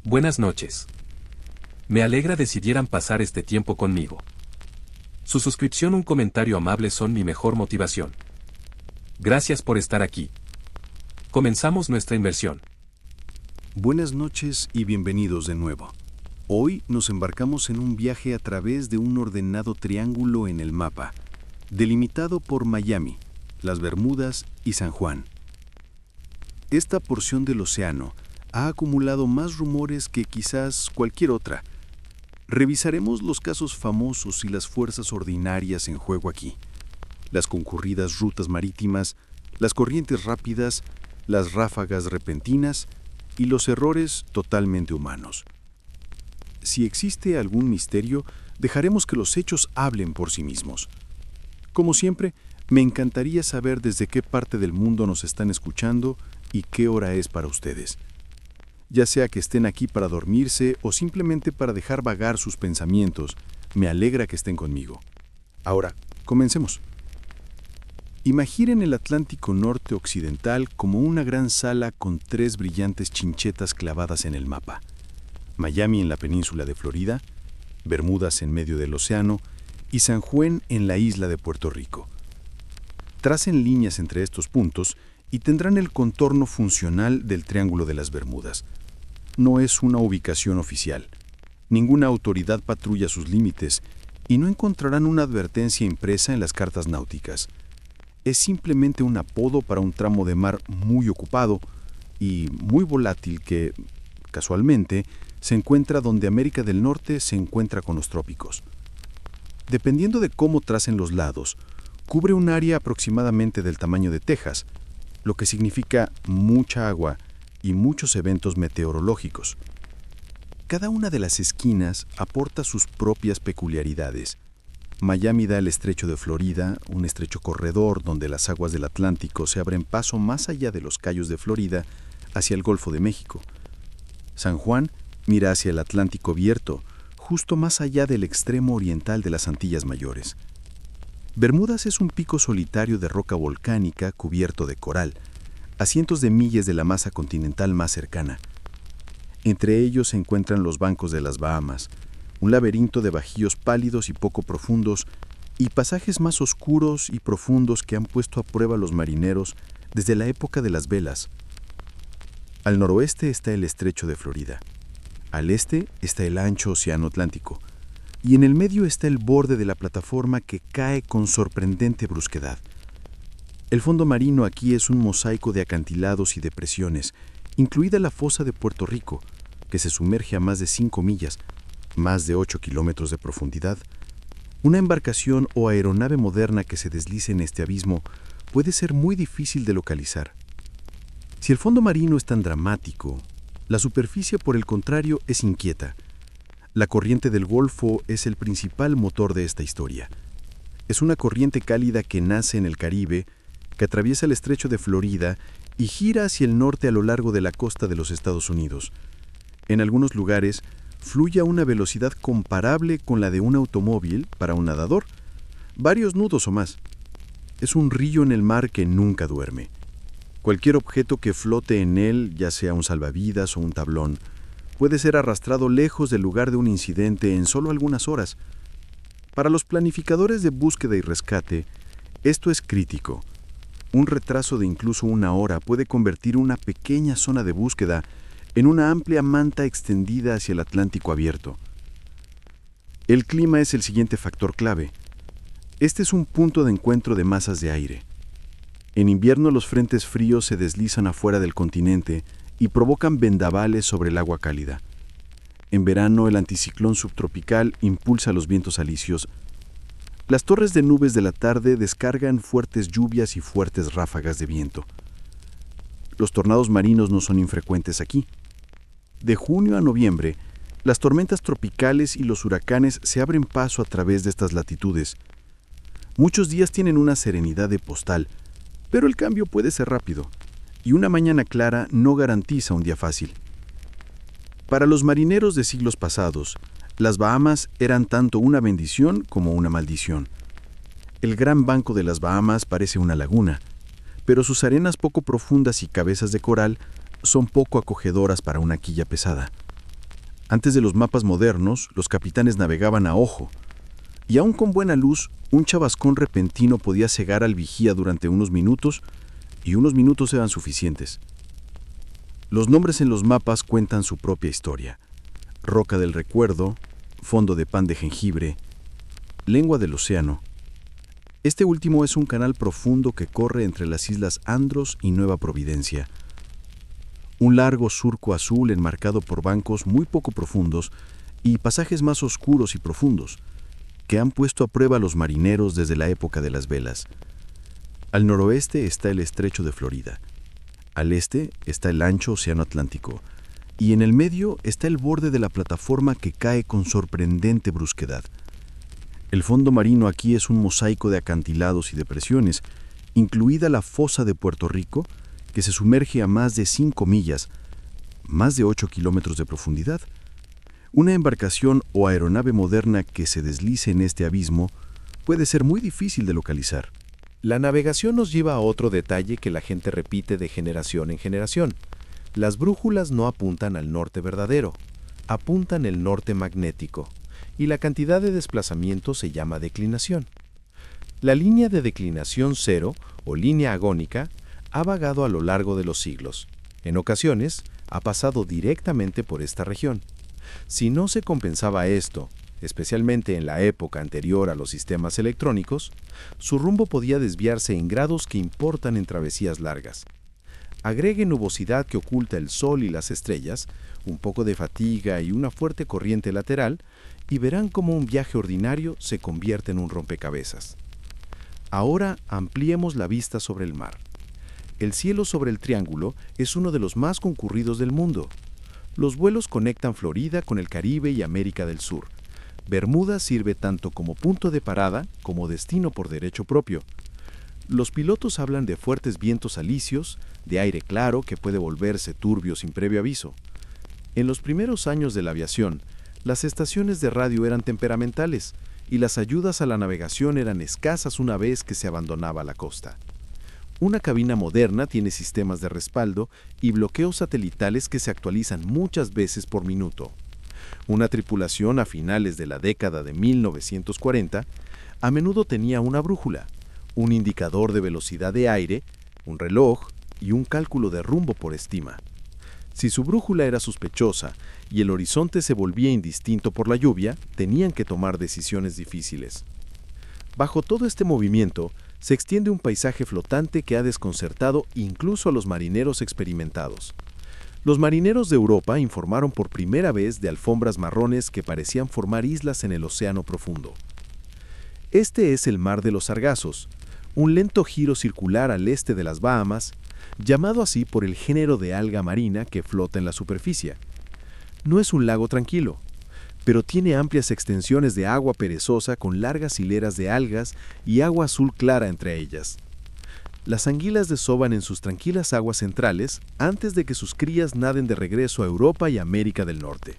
Buenas noches. Me alegra decidieran pasar este tiempo conmigo. Su suscripción, un comentario amable son mi mejor motivación. Gracias por estar aquí. Comenzamos nuestra inversión. Buenas noches y bienvenidos de nuevo. Hoy nos embarcamos en un viaje a través de un ordenado triángulo en el mapa, delimitado por Miami, las Bermudas y San Juan. Esta porción del océano ha acumulado más rumores que quizás cualquier otra. Revisaremos los casos famosos y las fuerzas ordinarias en juego aquí, las concurridas rutas marítimas, las corrientes rápidas, las ráfagas repentinas y los errores totalmente humanos. Si existe algún misterio, dejaremos que los hechos hablen por sí mismos. Como siempre, me encantaría saber desde qué parte del mundo nos están escuchando y qué hora es para ustedes. Ya sea que estén aquí para dormirse o simplemente para dejar vagar sus pensamientos, me alegra que estén conmigo. Ahora, comencemos. Imaginen el Atlántico Norte Occidental como una gran sala con 3 brillantes chinchetas clavadas en el mapa. Miami en la península de Florida, Bermudas en medio del océano y San Juan en la isla de Puerto Rico. Tracen líneas entre estos puntos y tendrán el contorno funcional del Triángulo de las Bermudas. No es una ubicación oficial. Ninguna autoridad patrulla sus límites y no encontrarán una advertencia impresa en las cartas náuticas. Es simplemente un apodo para un tramo de mar muy ocupado y muy volátil que, casualmente, se encuentra donde América del Norte se encuentra con los trópicos. Dependiendo de cómo tracen los lados, cubre un área aproximadamente del tamaño de Texas, lo que significa mucha agua y muchos eventos meteorológicos. Cada una de las esquinas aporta sus propias peculiaridades. Miami da el estrecho de Florida, un estrecho corredor donde las aguas del Atlántico se abren paso más allá de los cayos de Florida hacia el Golfo de México. San Juan mira hacia el Atlántico abierto, justo más allá del extremo oriental de las Antillas Mayores. Bermudas es un pico solitario de roca volcánica cubierto de coral, a cientos de millas de la masa continental más cercana. Entre ellos se encuentran los bancos de las Bahamas, un laberinto de bajíos pálidos y poco profundos, y pasajes más oscuros y profundos que han puesto a prueba a los marineros desde la época de las velas. Al noroeste está el estrecho de Florida, al este está el ancho océano Atlántico, y en el medio está el borde de la plataforma que cae con sorprendente brusquedad. El fondo marino aquí es un mosaico de acantilados y depresiones, incluida la fosa de Puerto Rico, que se sumerge a más de 5 millas, más de 8 kilómetros de profundidad. Una embarcación o aeronave moderna que se deslice en este abismo puede ser muy difícil de localizar. Si el fondo marino es tan dramático, la superficie, por el contrario, es inquieta. La corriente del Golfo es el principal motor de esta historia. Es una corriente cálida que nace en el Caribe, que atraviesa el estrecho de Florida y gira hacia el norte a lo largo de la costa de los Estados Unidos. En algunos lugares, fluye a una velocidad comparable con la de un automóvil para un nadador, varios nudos o más. Es un río en el mar que nunca duerme. Cualquier objeto que flote en él, ya sea un salvavidas o un tablón, puede ser arrastrado lejos del lugar de un incidente en solo algunas horas. Para los planificadores de búsqueda y rescate, esto es crítico. Un retraso de incluso 1 hora puede convertir una pequeña zona de búsqueda en una amplia manta extendida hacia el Atlántico abierto. El clima es el siguiente factor clave. Este es un punto de encuentro de masas de aire. En invierno los frentes fríos se deslizan afuera del continente y provocan vendavales sobre el agua cálida. En verano el anticiclón subtropical impulsa los vientos alisios. Las torres de nubes de la tarde descargan fuertes lluvias y fuertes ráfagas de viento. Los tornados marinos no son infrecuentes aquí. De junio a noviembre, las tormentas tropicales y los huracanes se abren paso a través de estas latitudes. Muchos días tienen una serenidad de postal, pero el cambio puede ser rápido, y una mañana clara no garantiza un día fácil. Para los marineros de siglos pasados, las Bahamas eran tanto una bendición como una maldición. El gran banco de las Bahamas parece una laguna, pero sus arenas poco profundas y cabezas de coral son poco acogedoras para una quilla pesada. Antes de los mapas modernos, los capitanes navegaban a ojo, y aún con buena luz, un chavascón repentino podía cegar al vigía durante unos minutos, y unos minutos eran suficientes. Los nombres en los mapas cuentan su propia historia. Roca del Recuerdo, Fondo de Pan de Jengibre, Lengua del Océano. Este último es un canal profundo que corre entre las islas Andros y Nueva Providencia. Un largo surco azul enmarcado por bancos muy poco profundos y pasajes más oscuros y profundos, que han puesto a prueba a los marineros desde la época de las velas. Al noroeste está el Estrecho de Florida. Al este está el ancho Océano Atlántico. Y en el medio está el borde de la plataforma que cae con sorprendente brusquedad. El fondo marino aquí es un mosaico de acantilados y depresiones, incluida la fosa de Puerto Rico, que se sumerge a más de 5 millas, más de 8 kilómetros de profundidad. Una embarcación o aeronave moderna que se deslice en este abismo puede ser muy difícil de localizar. La navegación nos lleva a otro detalle que la gente repite de generación en generación. Las brújulas no apuntan al norte verdadero, apuntan el norte magnético, y la cantidad de desplazamiento se llama declinación. La línea de declinación cero, o línea agónica, ha vagado a lo largo de los siglos. En ocasiones, ha pasado directamente por esta región. Si no se compensaba esto, especialmente en la época anterior a los sistemas electrónicos, su rumbo podía desviarse en grados que importan en travesías largas. Agregue nubosidad que oculta el sol y las estrellas, un poco de fatiga y una fuerte corriente lateral, y verán cómo un viaje ordinario se convierte en un rompecabezas. Ahora ampliemos la vista sobre el mar. El cielo sobre el Triángulo es uno de los más concurridos del mundo. Los vuelos conectan Florida con el Caribe y América del Sur. Bermuda sirve tanto como punto de parada como destino por derecho propio. Los pilotos hablan de fuertes vientos alisios, de aire claro que puede volverse turbio sin previo aviso. En los primeros años de la aviación, las estaciones de radio eran temperamentales y las ayudas a la navegación eran escasas una vez que se abandonaba la costa. Una cabina moderna tiene sistemas de respaldo y bloqueos satelitales que se actualizan muchas veces por minuto. Una tripulación a finales de la década de 1940 a menudo tenía una brújula, un indicador de velocidad de aire, un reloj y un cálculo de rumbo por estima. Si su brújula era sospechosa y el horizonte se volvía indistinto por la lluvia, tenían que tomar decisiones difíciles. Bajo todo este movimiento, se extiende un paisaje flotante que ha desconcertado incluso a los marineros experimentados. Los marineros de Europa informaron por primera vez de alfombras marrones que parecían formar islas en el océano profundo. Este es el Mar de los Sargazos, un lento giro circular al este de las Bahamas, llamado así por el género de alga marina que flota en la superficie. No es un lago tranquilo, pero tiene amplias extensiones de agua perezosa con largas hileras de algas y agua azul clara entre ellas. Las anguilas desovan en sus tranquilas aguas centrales antes de que sus crías naden de regreso a Europa y América del Norte.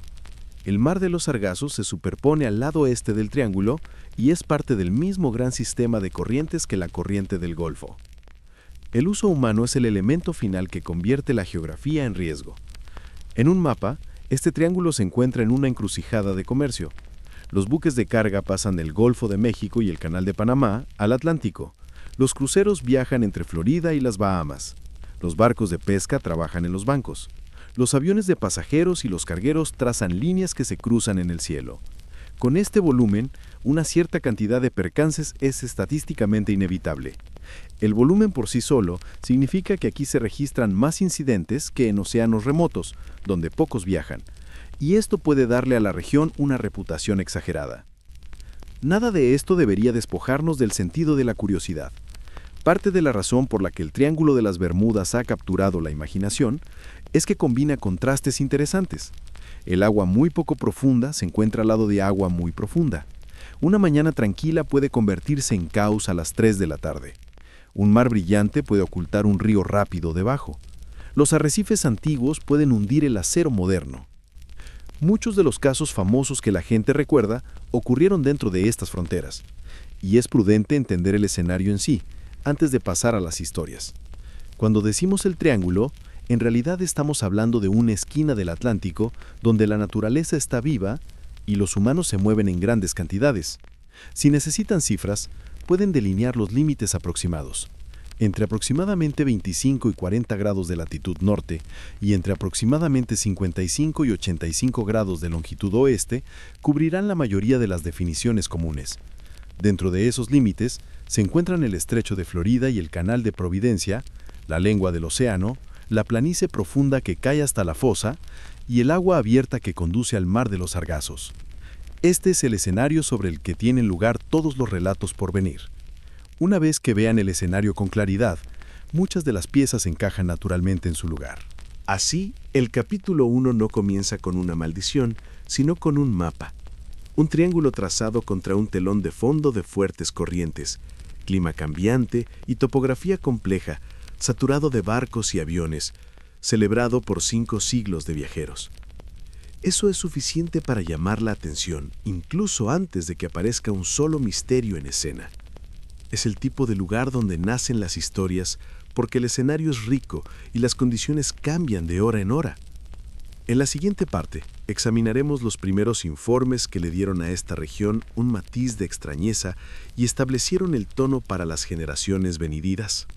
El Mar de los Sargazos se superpone al lado este del Triángulo y es parte del mismo gran sistema de corrientes que la corriente del Golfo. El uso humano es el elemento final que convierte la geografía en riesgo. En un mapa, este triángulo se encuentra en una encrucijada de comercio. Los buques de carga pasan del Golfo de México y el Canal de Panamá al Atlántico. Los cruceros viajan entre Florida y las Bahamas. Los barcos de pesca trabajan en los bancos. Los aviones de pasajeros y los cargueros trazan líneas que se cruzan en el cielo. Con este volumen, una cierta cantidad de percances es estadísticamente inevitable. El volumen por sí solo significa que aquí se registran más incidentes que en océanos remotos, donde pocos viajan, y esto puede darle a la región una reputación exagerada. Nada de esto debería despojarnos del sentido de la curiosidad. Parte de la razón por la que el Triángulo de las Bermudas ha capturado la imaginación es que combina contrastes interesantes. El agua muy poco profunda se encuentra al lado de agua muy profunda. Una mañana tranquila puede convertirse en caos a las 3 de la tarde. Un mar brillante puede ocultar un río rápido debajo. Los arrecifes antiguos pueden hundir el acero moderno. Muchos de los casos famosos que la gente recuerda ocurrieron dentro de estas fronteras, y es prudente entender el escenario en sí, antes de pasar a las historias. Cuando decimos el Triángulo, en realidad estamos hablando de una esquina del Atlántico donde la naturaleza está viva y los humanos se mueven en grandes cantidades. Si necesitan cifras, pueden delinear los límites aproximados. Entre aproximadamente 25 y 40 grados de latitud norte y entre aproximadamente 55 y 85 grados de longitud oeste, cubrirán la mayoría de las definiciones comunes. Dentro de esos límites se encuentran el estrecho de Florida y el canal de Providencia, la lengua del océano, la planicie profunda que cae hasta la fosa y el agua abierta que conduce al mar de los Sargazos. Este es el escenario sobre el que tienen lugar todos los relatos por venir. Una vez que vean el escenario con claridad, muchas de las piezas encajan naturalmente en su lugar. Así, el capítulo 1 no comienza con una maldición, sino con un mapa. Un triángulo trazado contra un telón de fondo de fuertes corrientes, clima cambiante y topografía compleja, saturado de barcos y aviones, celebrado por 5 siglos de viajeros. Eso es suficiente para llamar la atención, incluso antes de que aparezca un solo misterio en escena. Es el tipo de lugar donde nacen las historias porque el escenario es rico y las condiciones cambian de hora en hora. En la siguiente parte, examinaremos los primeros informes que le dieron a esta región un matiz de extrañeza y establecieron el tono para las generaciones venideras.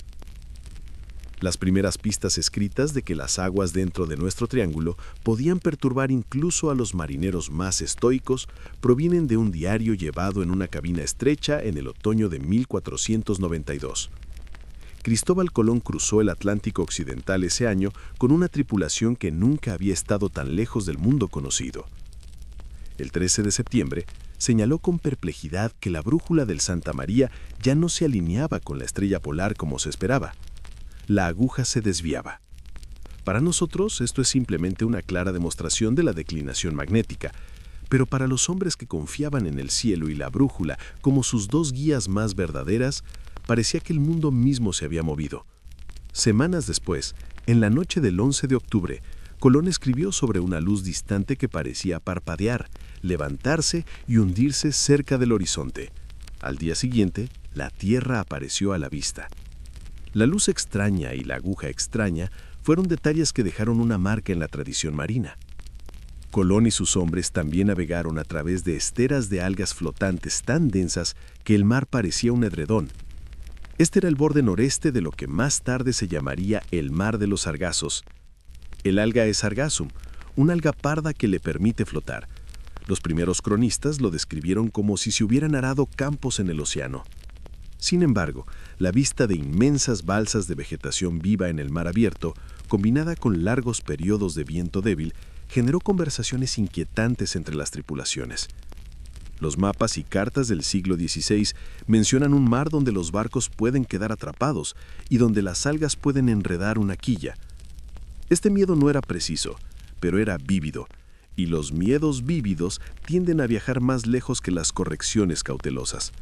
Las primeras pistas escritas de que las aguas dentro de nuestro triángulo podían perturbar incluso a los marineros más estoicos provienen de un diario llevado en una cabina estrecha en el otoño de 1492. Cristóbal Colón cruzó el Atlántico Occidental ese año con una tripulación que nunca había estado tan lejos del mundo conocido. El 13 de septiembre, señaló con perplejidad que la brújula del Santa María ya no se alineaba con la estrella polar como se esperaba. La aguja se desviaba. Para nosotros esto es simplemente una clara demostración de la declinación magnética, pero para los hombres que confiaban en el cielo y la brújula como sus dos guías más verdaderas, parecía que el mundo mismo se había movido. Semanas después, en la noche del 11 de octubre, Colón escribió sobre una luz distante que parecía parpadear, levantarse y hundirse cerca del horizonte. Al día siguiente, la Tierra apareció a la vista. La luz extraña y la aguja extraña fueron detalles que dejaron una marca en la tradición marina. Colón y sus hombres también navegaron a través de esteras de algas flotantes tan densas que el mar parecía un edredón. Este era el borde noreste de lo que más tarde se llamaría el Mar de los Sargazos. El alga es Sargassum, una alga parda que le permite flotar. Los primeros cronistas lo describieron como si se hubieran arado campos en el océano. Sin embargo, la vista de inmensas balsas de vegetación viva en el mar abierto, combinada con largos periodos de viento débil, generó conversaciones inquietantes entre las tripulaciones. Los mapas y cartas del siglo XVI mencionan un mar donde los barcos pueden quedar atrapados y donde las algas pueden enredar una quilla. Este miedo no era preciso, pero era vívido, y los miedos vívidos tienden a viajar más lejos que las correcciones cautelosas.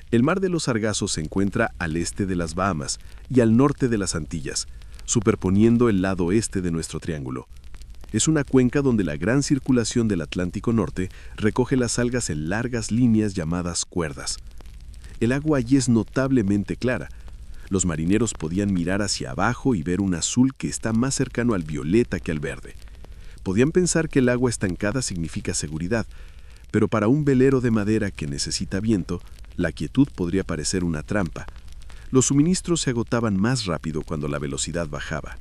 El Mar de los Sargazos se encuentra al este de las Bahamas y al norte de las Antillas, superponiendo el lado este de nuestro triángulo. Es una cuenca donde la gran circulación del Atlántico Norte recoge las algas en largas líneas llamadas cuerdas. El agua allí es notablemente clara. Los marineros podían mirar hacia abajo y ver un azul que está más cercano al violeta que al verde. Podían pensar que el agua estancada significa seguridad, pero para un velero de madera que necesita viento, la quietud podría parecer una trampa. Los suministros se agotaban más rápido cuando la velocidad bajaba.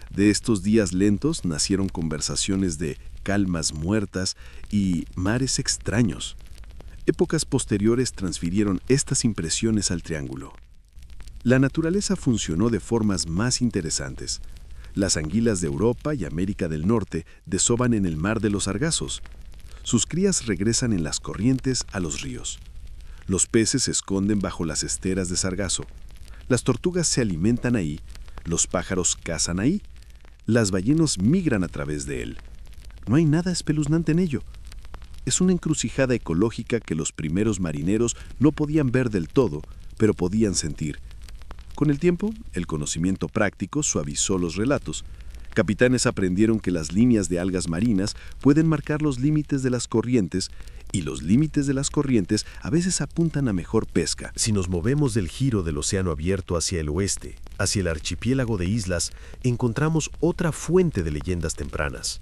De estos días lentos nacieron conversaciones de calmas muertas y mares extraños. Épocas posteriores transfirieron estas impresiones al triángulo. La naturaleza funcionó de formas más interesantes. Las anguilas de Europa y América del Norte desovan en el Mar de los Sargazos. Sus crías regresan en las corrientes a los ríos. Los peces se esconden bajo las esteras de sargazo. Las tortugas se alimentan ahí, los pájaros cazan ahí, las ballenas migran a través de él. No hay nada espeluznante en ello. Es una encrucijada ecológica que los primeros marineros no podían ver del todo, pero podían sentir. Con el tiempo, el conocimiento práctico suavizó los relatos. Capitanes aprendieron que las líneas de algas marinas pueden marcar los límites de las corrientes Y los límites de las corrientes a veces apuntan a mejor pesca. Si nos movemos del giro del océano abierto hacia el oeste, hacia el archipiélago de islas, encontramos otra fuente de leyendas tempranas.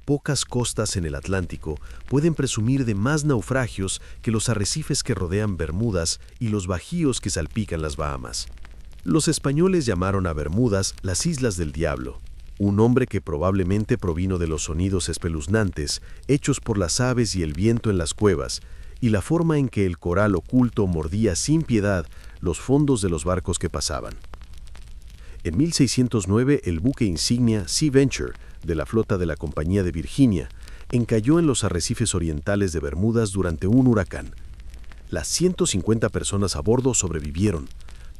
Pocas costas en el Atlántico pueden presumir de más naufragios que los arrecifes que rodean Bermudas y los bajíos que salpican las Bahamas. Los españoles llamaron a Bermudas las Islas del Diablo, un nombre que probablemente provino de los sonidos espeluznantes hechos por las aves y el viento en las cuevas, y la forma en que el coral oculto mordía sin piedad los fondos de los barcos que pasaban. En 1609, el buque insignia Sea Venture, de la flota de la Compañía de Virginia, encalló en los arrecifes orientales de Bermudas durante un huracán. Las 150 personas a bordo sobrevivieron,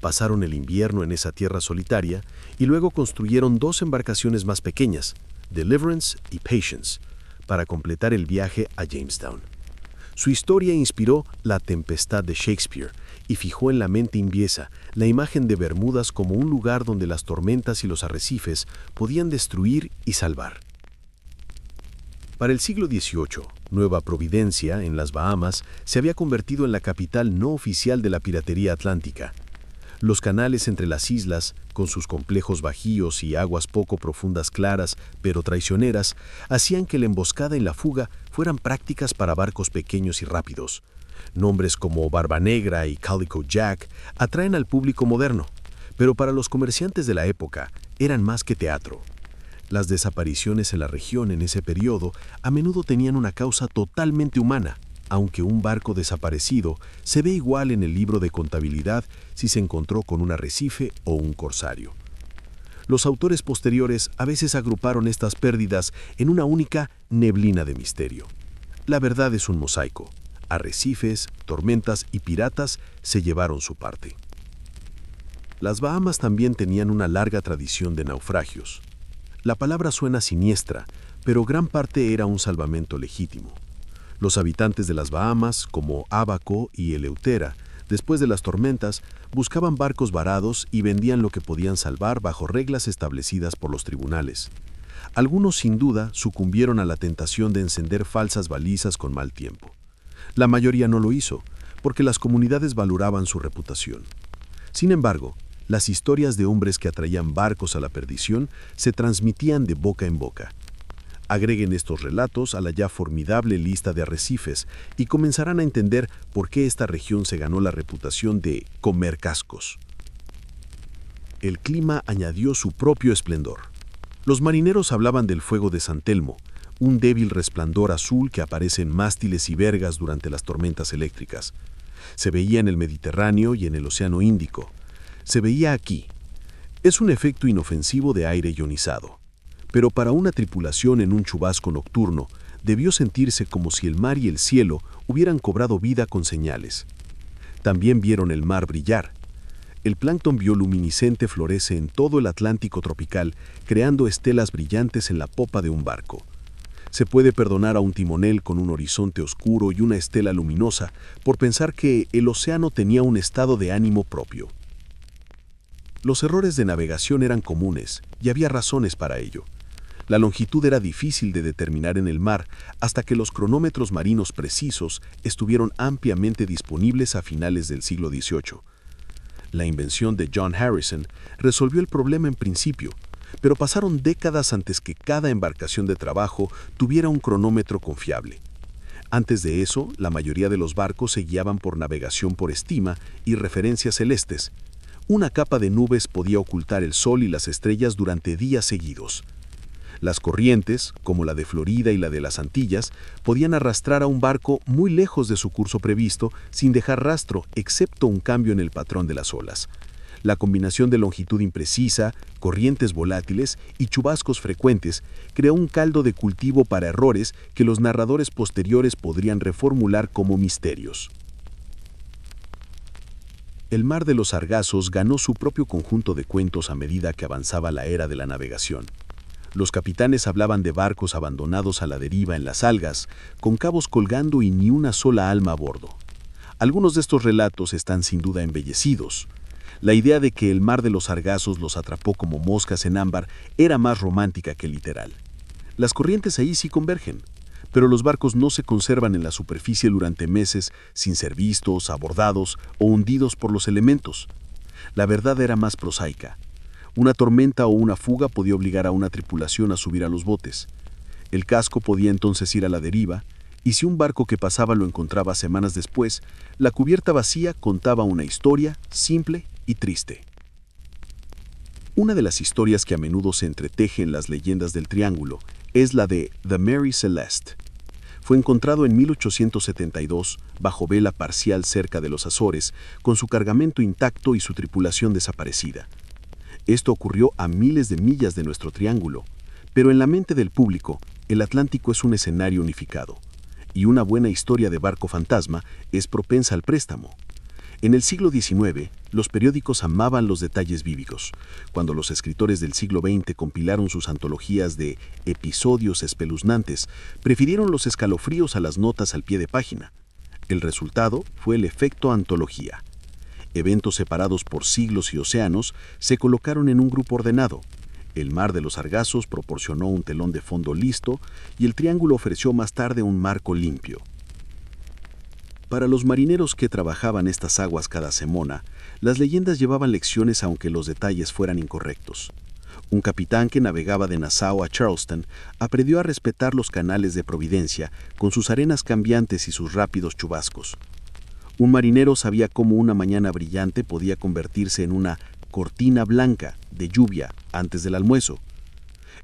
pasaron el invierno en esa tierra solitaria y luego construyeron 2 embarcaciones más pequeñas, Deliverance y Patience, para completar el viaje a Jamestown. Su historia inspiró La Tempestad de Shakespeare y fijó en la mente inviesa la imagen de Bermudas como un lugar donde las tormentas y los arrecifes podían destruir y salvar. Para el siglo XVIII, Nueva Providencia, en las Bahamas, se había convertido en la capital no oficial de la piratería atlántica. Los canales entre las islas, con sus complejos bajíos y aguas poco profundas claras, pero traicioneras, hacían que la emboscada y la fuga fueran prácticas para barcos pequeños y rápidos. Nombres como Barba Negra y Calico Jack atraen al público moderno, pero para los comerciantes de la época eran más que teatro. Las desapariciones en la región en ese periodo a menudo tenían una causa totalmente humana, aunque un barco desaparecido se ve igual en el libro de contabilidad si se encontró con un arrecife o un corsario. Los autores posteriores a veces agruparon estas pérdidas en una única neblina de misterio. La verdad es un mosaico. Arrecifes, tormentas y piratas se llevaron su parte. Las Bahamas también tenían una larga tradición de naufragios. La palabra suena siniestra, pero gran parte era un salvamento legítimo. Los habitantes de las Bahamas, como Ábaco y Eleutera, después de las tormentas, buscaban barcos varados y vendían lo que podían salvar bajo reglas establecidas por los tribunales. Algunos, sin duda, sucumbieron a la tentación de encender falsas balizas con mal tiempo. La mayoría no lo hizo, porque las comunidades valoraban su reputación. Sin embargo, las historias de hombres que atraían barcos a la perdición se transmitían de boca en boca. Agreguen estos relatos a la ya formidable lista de arrecifes y comenzarán a entender por qué esta región se ganó la reputación de comer cascos. El clima añadió su propio esplendor. Los marineros hablaban del fuego de San Telmo, un débil resplandor azul que aparece en mástiles y vergas durante las tormentas eléctricas. Se veía en el Mediterráneo y en el Océano Índico. Se veía aquí. Es un efecto inofensivo de aire ionizado. Pero para una tripulación en un chubasco nocturno, debió sentirse como si el mar y el cielo hubieran cobrado vida con señales. También vieron el mar brillar. El plancton bioluminiscente florece en todo el Atlántico tropical, creando estelas brillantes en la popa de un barco. Se puede perdonar a un timonel con un horizonte oscuro y una estela luminosa por pensar que el océano tenía un estado de ánimo propio. Los errores de navegación eran comunes y había razones para ello. La longitud era difícil de determinar en el mar hasta que los cronómetros marinos precisos estuvieron ampliamente disponibles a finales del siglo XVIII. La invención de John Harrison resolvió el problema en principio, pero pasaron décadas antes que cada embarcación de trabajo tuviera un cronómetro confiable. Antes de eso, la mayoría de los barcos se guiaban por navegación por estima y referencias celestes. Una capa de nubes podía ocultar el sol y las estrellas durante días seguidos. Las corrientes, como la de Florida y la de las Antillas, podían arrastrar a un barco muy lejos de su curso previsto sin dejar rastro, excepto un cambio en el patrón de las olas. La combinación de longitud imprecisa, corrientes volátiles y chubascos frecuentes creó un caldo de cultivo para errores que los narradores posteriores podrían reformular como misterios. El mar de los Sargazos ganó su propio conjunto de cuentos a medida que avanzaba la era de la navegación. Los capitanes hablaban de barcos abandonados a la deriva en las algas, con cabos colgando y ni una sola alma a bordo. Algunos de estos relatos están sin duda embellecidos. La idea de que el mar de los Sargazos los atrapó como moscas en ámbar era más romántica que literal. Las corrientes ahí sí convergen, pero los barcos no se conservan en la superficie durante meses sin ser vistos, abordados o hundidos por los elementos. La verdad era más prosaica. Una tormenta o una fuga podía obligar a una tripulación a subir a los botes. El casco podía entonces ir a la deriva, y si un barco que pasaba lo encontraba semanas después, la cubierta vacía contaba una historia simple y triste. Una de las historias que a menudo se entreteje en las leyendas del Triángulo es la de The Mary Celeste. Fue encontrado en 1872 bajo vela parcial cerca de los Azores, con su cargamento intacto y su tripulación desaparecida. Esto ocurrió a miles de millas de nuestro triángulo, pero en la mente del público, el Atlántico es un escenario unificado, y una buena historia de barco fantasma es propensa al préstamo. En el siglo XIX, los periódicos amaban los detalles vívidos. Cuando los escritores del siglo XX compilaron sus antologías de episodios espeluznantes, prefirieron los escalofríos a las notas al pie de página. El resultado fue el efecto antología. Eventos separados por siglos y océanos se colocaron en un grupo ordenado. El mar de los Sargazos proporcionó un telón de fondo listo y el Triángulo ofreció más tarde un marco limpio. Para los marineros que trabajaban estas aguas cada semana, las leyendas llevaban lecciones aunque los detalles fueran incorrectos. Un capitán que navegaba de Nassau a Charleston aprendió a respetar los canales de Providencia con sus arenas cambiantes y sus rápidos chubascos. Un marinero sabía cómo una mañana brillante podía convertirse en una cortina blanca de lluvia antes del almuerzo.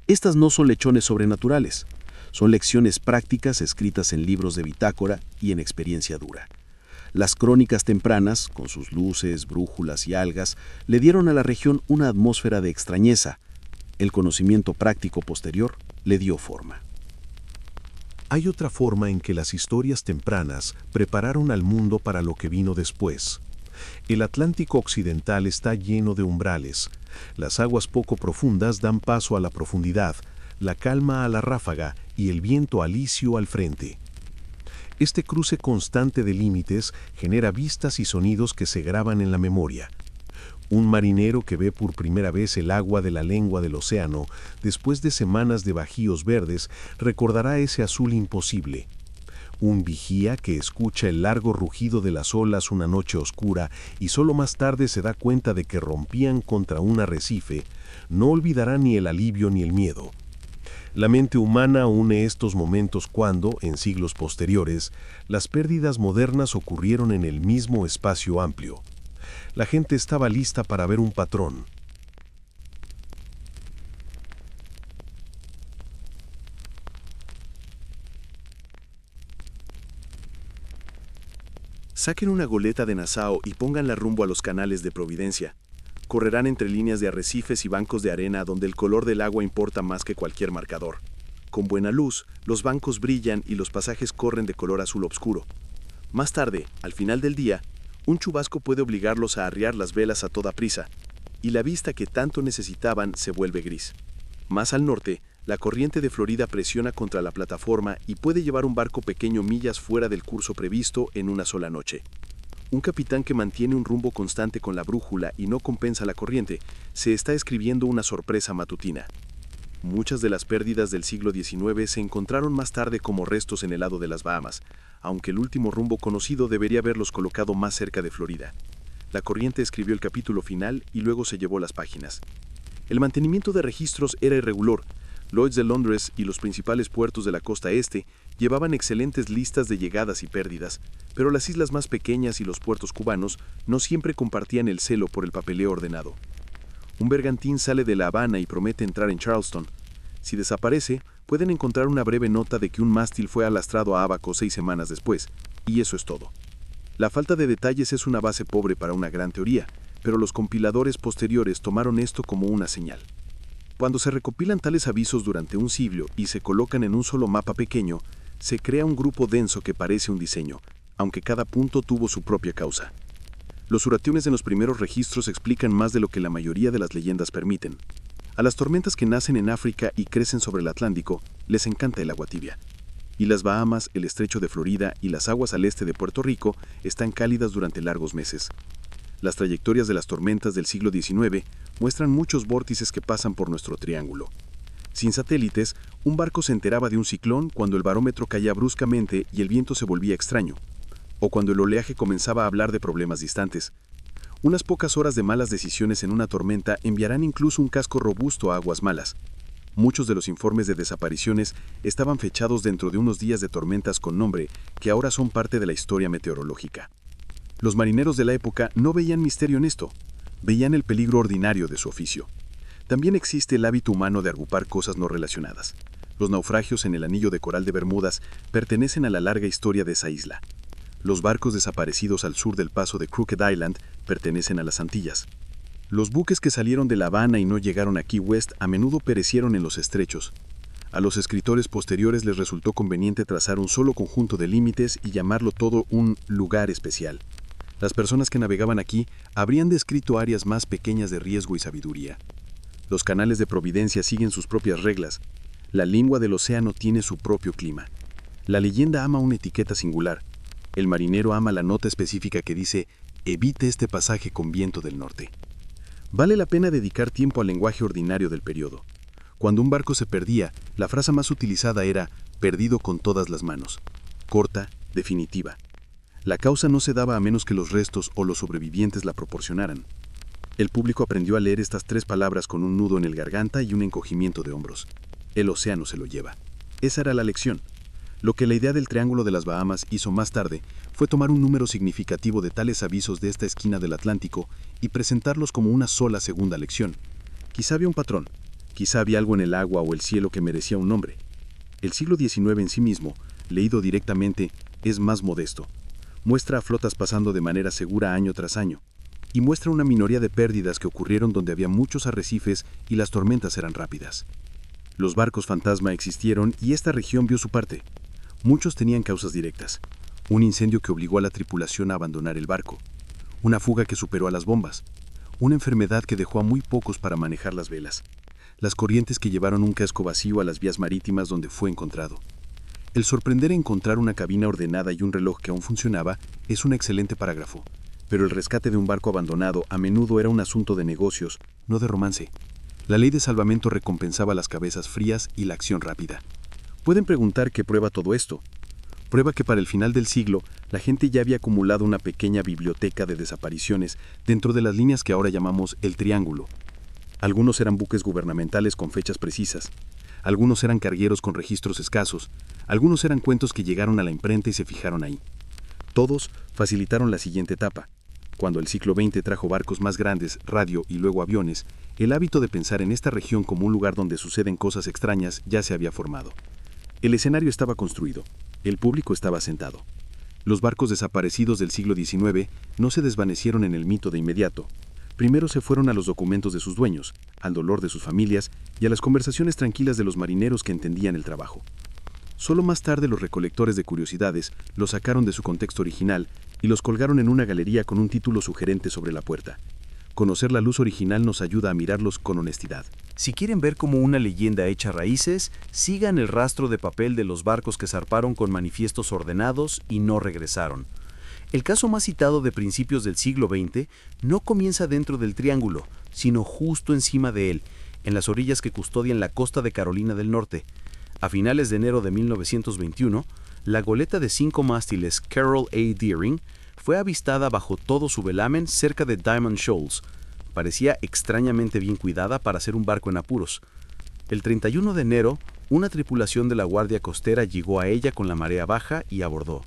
Estas no son lechones sobrenaturales, son lecciones prácticas escritas en libros de bitácora y en experiencia dura. Las crónicas tempranas, con sus luces, brújulas y algas, le dieron a la región una atmósfera de extrañeza. El conocimiento práctico posterior le dio forma. Hay otra forma en que las historias tempranas prepararon al mundo para lo que vino después. El Atlántico Occidental está lleno de umbrales. Las aguas poco profundas dan paso a la profundidad, la calma a la ráfaga y el viento alisio al frente. Este cruce constante de límites genera vistas y sonidos que se graban en la memoria. Un marinero que ve por primera vez el agua de la lengua del océano, después de semanas de bajíos verdes, recordará ese azul imposible. Un vigía que escucha el largo rugido de las olas una noche oscura y solo más tarde se da cuenta de que rompían contra un arrecife, no olvidará ni el alivio ni el miedo. La mente humana une estos momentos cuando, en siglos posteriores, las pérdidas modernas ocurrieron en el mismo espacio amplio. La gente estaba lista para ver un patrón. Saquen una goleta de Nassau y pónganla rumbo a los canales de Providencia. Correrán entre líneas de arrecifes y bancos de arena donde el color del agua importa más que cualquier marcador. Con buena luz, los bancos brillan y los pasajes corren de color azul oscuro. Más tarde, al final del día, un chubasco puede obligarlos a arriar las velas a toda prisa, y la vista que tanto necesitaban se vuelve gris. Más al norte, la corriente de Florida presiona contra la plataforma y puede llevar un barco pequeño millas fuera del curso previsto en una sola noche. Un capitán que mantiene un rumbo constante con la brújula y no compensa la corriente, se está escribiendo una sorpresa matutina. Muchas de las pérdidas del siglo XIX se encontraron más tarde como restos en el lado de las Bahamas, aunque el último rumbo conocido debería haberlos colocado más cerca de Florida. La corriente escribió el capítulo final y luego se llevó las páginas. El mantenimiento de registros era irregular. Lloyd's de Londres y los principales puertos de la costa este llevaban excelentes listas de llegadas y pérdidas, pero las islas más pequeñas y los puertos cubanos no siempre compartían el celo por el papeleo ordenado. Un bergantín sale de La Habana y promete entrar en Charleston. Si desaparece, pueden encontrar una breve nota de que un mástil fue alastrado a Abaco 6 semanas después, y eso es todo. La falta de detalles es una base pobre para una gran teoría, pero los compiladores posteriores tomaron esto como una señal. Cuando se recopilan tales avisos durante un siglo y se colocan en un solo mapa pequeño, se crea un grupo denso que parece un diseño, aunque cada punto tuvo su propia causa. Los huracanes en los primeros registros explican más de lo que la mayoría de las leyendas permiten. A las tormentas que nacen en África y crecen sobre el Atlántico, les encanta el agua tibia. Y las Bahamas, el estrecho de Florida y las aguas al este de Puerto Rico están cálidas durante largos meses. Las trayectorias de las tormentas del siglo XIX muestran muchos vórtices que pasan por nuestro triángulo. Sin satélites, un barco se enteraba de un ciclón cuando el barómetro caía bruscamente y el viento se volvía extraño, o cuando el oleaje comenzaba a hablar de problemas distantes. Unas pocas horas de malas decisiones en una tormenta enviarán incluso un casco robusto a aguas malas. Muchos de los informes de desapariciones estaban fechados dentro de unos días de tormentas con nombre que ahora son parte de la historia meteorológica. Los marineros de la época no veían misterio en esto, veían el peligro ordinario de su oficio. También existe el hábito humano de agrupar cosas no relacionadas. Los naufragios en el anillo de coral de Bermudas pertenecen a la larga historia de esa isla. Los barcos desaparecidos al sur del paso de Crooked Island pertenecen a las Antillas. Los buques que salieron de La Habana y no llegaron a Key West a menudo perecieron en los estrechos. A los escritores posteriores les resultó conveniente trazar un solo conjunto de límites y llamarlo todo un lugar especial. Las personas que navegaban aquí habrían descrito áreas más pequeñas de riesgo y sabiduría. Los canales de Providencia siguen sus propias reglas. La lengua del océano tiene su propio clima. La leyenda ama una etiqueta singular. El marinero ama la nota específica que dice: evite este pasaje con viento del norte. Vale la pena dedicar tiempo al lenguaje ordinario del periodo. Cuando un barco se perdía, la frase más utilizada era perdido con todas las manos. Corta, definitiva. La causa no se daba a menos que los restos o los sobrevivientes la proporcionaran. El público aprendió a leer estas 3 palabras con un nudo en el garganta y un encogimiento de hombros. El océano se lo lleva. Esa era la lección. Lo que la idea del Triángulo de las Bahamas hizo más tarde fue tomar un número significativo de tales avisos de esta esquina del Atlántico y presentarlos como una sola segunda lección. Quizá había un patrón, quizá había algo en el agua o el cielo que merecía un nombre. El siglo XIX en sí mismo, leído directamente, es más modesto. Muestra a flotas pasando de manera segura año tras año, y muestra una minoría de pérdidas que ocurrieron donde había muchos arrecifes y las tormentas eran rápidas. Los barcos fantasma existieron y esta región vio su parte. Muchos tenían causas directas. Un incendio que obligó a la tripulación a abandonar el barco. Una fuga que superó a las bombas. Una enfermedad que dejó a muy pocos para manejar las velas. Las corrientes que llevaron un casco vacío a las vías marítimas donde fue encontrado. El sorprender encontrar una cabina ordenada y un reloj que aún funcionaba es un excelente parágrafo. Pero el rescate de un barco abandonado a menudo era un asunto de negocios, no de romance. La ley de salvamento recompensaba las cabezas frías y la acción rápida. Pueden preguntar qué prueba todo esto. Prueba que para el final del siglo, la gente ya había acumulado una pequeña biblioteca de desapariciones dentro de las líneas que ahora llamamos el Triángulo. Algunos eran buques gubernamentales con fechas precisas. Algunos eran cargueros con registros escasos. Algunos eran cuentos que llegaron a la imprenta y se fijaron ahí. Todos facilitaron la siguiente etapa. Cuando el siglo XX trajo barcos más grandes, radio y luego aviones, el hábito de pensar en esta región como un lugar donde suceden cosas extrañas ya se había formado. El escenario estaba construido, el público estaba sentado. Los barcos desaparecidos del siglo XIX no se desvanecieron en el mito de inmediato. Primero se fueron a los documentos de sus dueños, al dolor de sus familias y a las conversaciones tranquilas de los marineros que entendían el trabajo. Solo más tarde los recolectores de curiosidades los sacaron de su contexto original y los colgaron en una galería con un título sugerente sobre la puerta. Conocer la luz original nos ayuda a mirarlos con honestidad. Si quieren ver cómo una leyenda echa raíces, sigan el rastro de papel de los barcos que zarparon con manifiestos ordenados y no regresaron. El caso más citado de principios del siglo XX no comienza dentro del Triángulo, sino justo encima de él, en las orillas que custodian la costa de Carolina del Norte. A finales de enero de 1921, la goleta de 5 mástiles Carroll A. Deering fue avistada bajo todo su velamen cerca de Diamond Shoals. Parecía extrañamente bien cuidada para ser un barco en apuros. El 31 de enero, una tripulación de la Guardia Costera llegó a ella con la marea baja y abordó.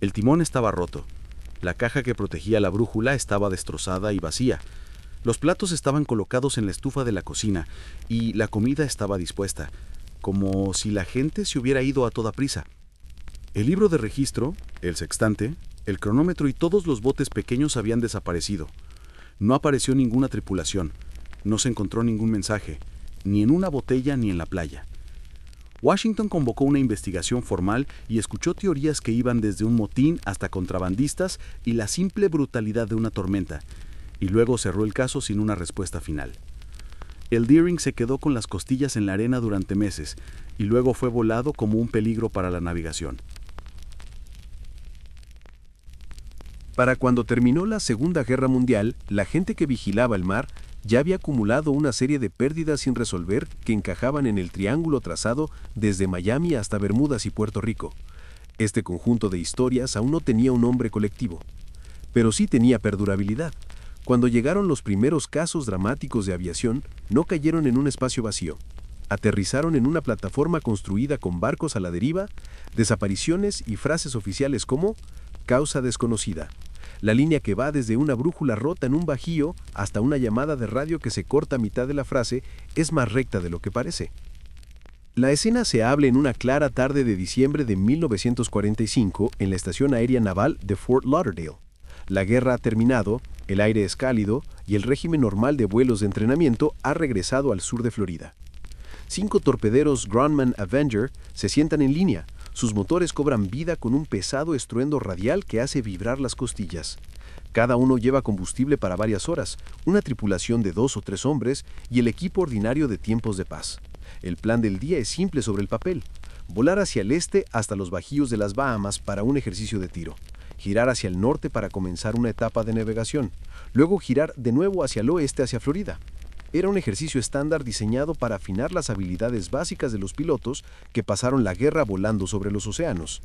El timón estaba roto. La caja que protegía la brújula estaba destrozada y vacía. Los platos estaban colocados en la estufa de la cocina y la comida estaba dispuesta, como si la gente se hubiera ido a toda prisa. El libro de registro, el sextante, el cronómetro y todos los botes pequeños habían desaparecido. No apareció ninguna tripulación, no se encontró ningún mensaje, ni en una botella ni en la playa. Washington convocó una investigación formal y escuchó teorías que iban desde un motín hasta contrabandistas y la simple brutalidad de una tormenta, y luego cerró el caso sin una respuesta final. El Deering se quedó con las costillas en la arena durante meses, y luego fue volado como un peligro para la navegación. Para cuando terminó la Segunda Guerra Mundial, la gente que vigilaba el mar ya había acumulado una serie de pérdidas sin resolver que encajaban en el triángulo trazado desde Miami hasta Bermudas y Puerto Rico. Este conjunto de historias aún no tenía un nombre colectivo, pero sí tenía perdurabilidad. Cuando llegaron los primeros casos dramáticos de aviación, no cayeron en un espacio vacío. Aterrizaron en una plataforma construida con barcos a la deriva, desapariciones y frases oficiales como causa desconocida. La línea que va desde una brújula rota en un bajío hasta una llamada de radio que se corta a mitad de la frase es más recta de lo que parece. La escena se habla en una clara tarde de diciembre de 1945 en la estación aérea naval de Fort Lauderdale. La guerra ha terminado, el aire es cálido y el régimen normal de vuelos de entrenamiento ha regresado al sur de Florida. 5 torpederos Grumman Avenger se sientan en línea. Sus motores cobran vida con un pesado estruendo radial que hace vibrar las costillas. Cada uno lleva combustible para varias horas, una tripulación de 2 o 3 hombres y el equipo ordinario de tiempos de paz. El plan del día es simple sobre el papel: volar hacia el este hasta los bajíos de las Bahamas para un ejercicio de tiro, girar hacia el norte para comenzar una etapa de navegación, luego girar de nuevo hacia el oeste hacia Florida. Era un ejercicio estándar diseñado para afinar las habilidades básicas de los pilotos que pasaron la guerra volando sobre los océanos.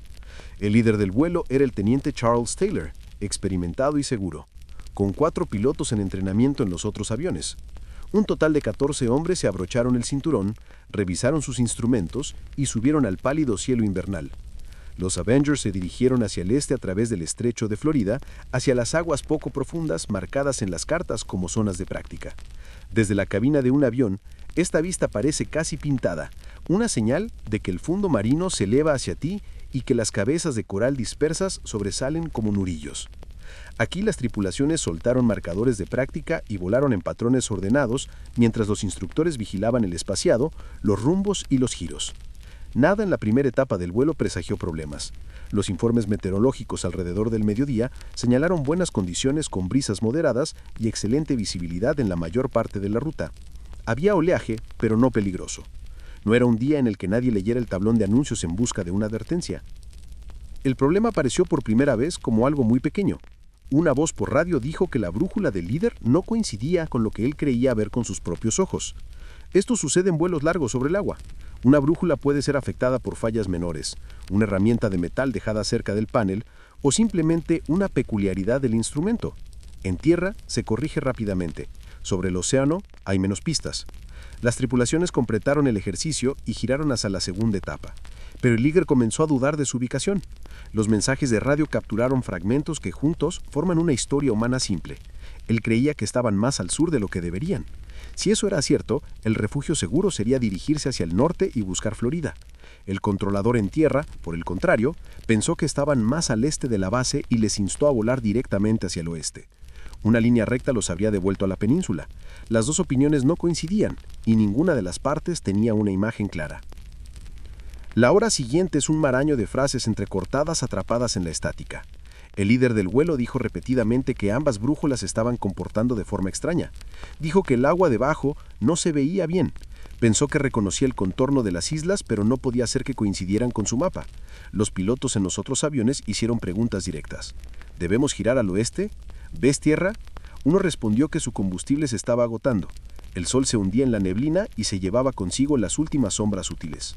El líder del vuelo era el teniente Charles Taylor, experimentado y seguro, con 4 pilotos en entrenamiento en los otros aviones. Un total de 14 hombres se abrocharon el cinturón, revisaron sus instrumentos y subieron al pálido cielo invernal. Los Avengers se dirigieron hacia el este a través del estrecho de Florida, hacia las aguas poco profundas marcadas en las cartas como zonas de práctica. Desde la cabina de un avión, esta vista parece casi pintada, una señal de que el fondo marino se eleva hacia ti y que las cabezas de coral dispersas sobresalen como nurillos. Aquí las tripulaciones soltaron marcadores de práctica y volaron en patrones ordenados mientras los instructores vigilaban el espaciado, los rumbos y los giros. Nada en la primera etapa del vuelo presagió problemas. Los informes meteorológicos alrededor del mediodía señalaron buenas condiciones con brisas moderadas y excelente visibilidad en la mayor parte de la ruta. Había oleaje, pero no peligroso. No era un día en el que nadie leyera el tablón de anuncios en busca de una advertencia. El problema apareció por primera vez como algo muy pequeño. Una voz por radio dijo que la brújula del líder no coincidía con lo que él creía ver con sus propios ojos. Esto sucede en vuelos largos sobre el agua. Una brújula puede ser afectada por fallas menores, una herramienta de metal dejada cerca del panel o simplemente una peculiaridad del instrumento. En tierra se corrige rápidamente. Sobre el océano hay menos pistas. Las tripulaciones completaron el ejercicio y giraron hacia la segunda etapa. Pero el líder comenzó a dudar de su ubicación. Los mensajes de radio capturaron fragmentos que juntos forman una historia humana simple. Él creía que estaban más al sur de lo que deberían. Si eso era cierto, el refugio seguro sería dirigirse hacia el norte y buscar Florida. El controlador en tierra, por el contrario, pensó que estaban más al este de la base y les instó a volar directamente hacia el oeste. Una línea recta los habría devuelto a la península. Las dos opiniones no coincidían, y ninguna de las partes tenía una imagen clara. La hora siguiente es un maraño de frases entrecortadas atrapadas en la estática. El líder del vuelo dijo repetidamente que ambas brújulas se estaban comportando de forma extraña. Dijo que el agua debajo no se veía bien. Pensó que reconocía el contorno de las islas, pero no podía hacer que coincidieran con su mapa. Los pilotos en los otros aviones hicieron preguntas directas. ¿Debemos girar al oeste? ¿Ves tierra? Uno respondió que su combustible se estaba agotando. El sol se hundía en la neblina y se llevaba consigo las últimas sombras sutiles.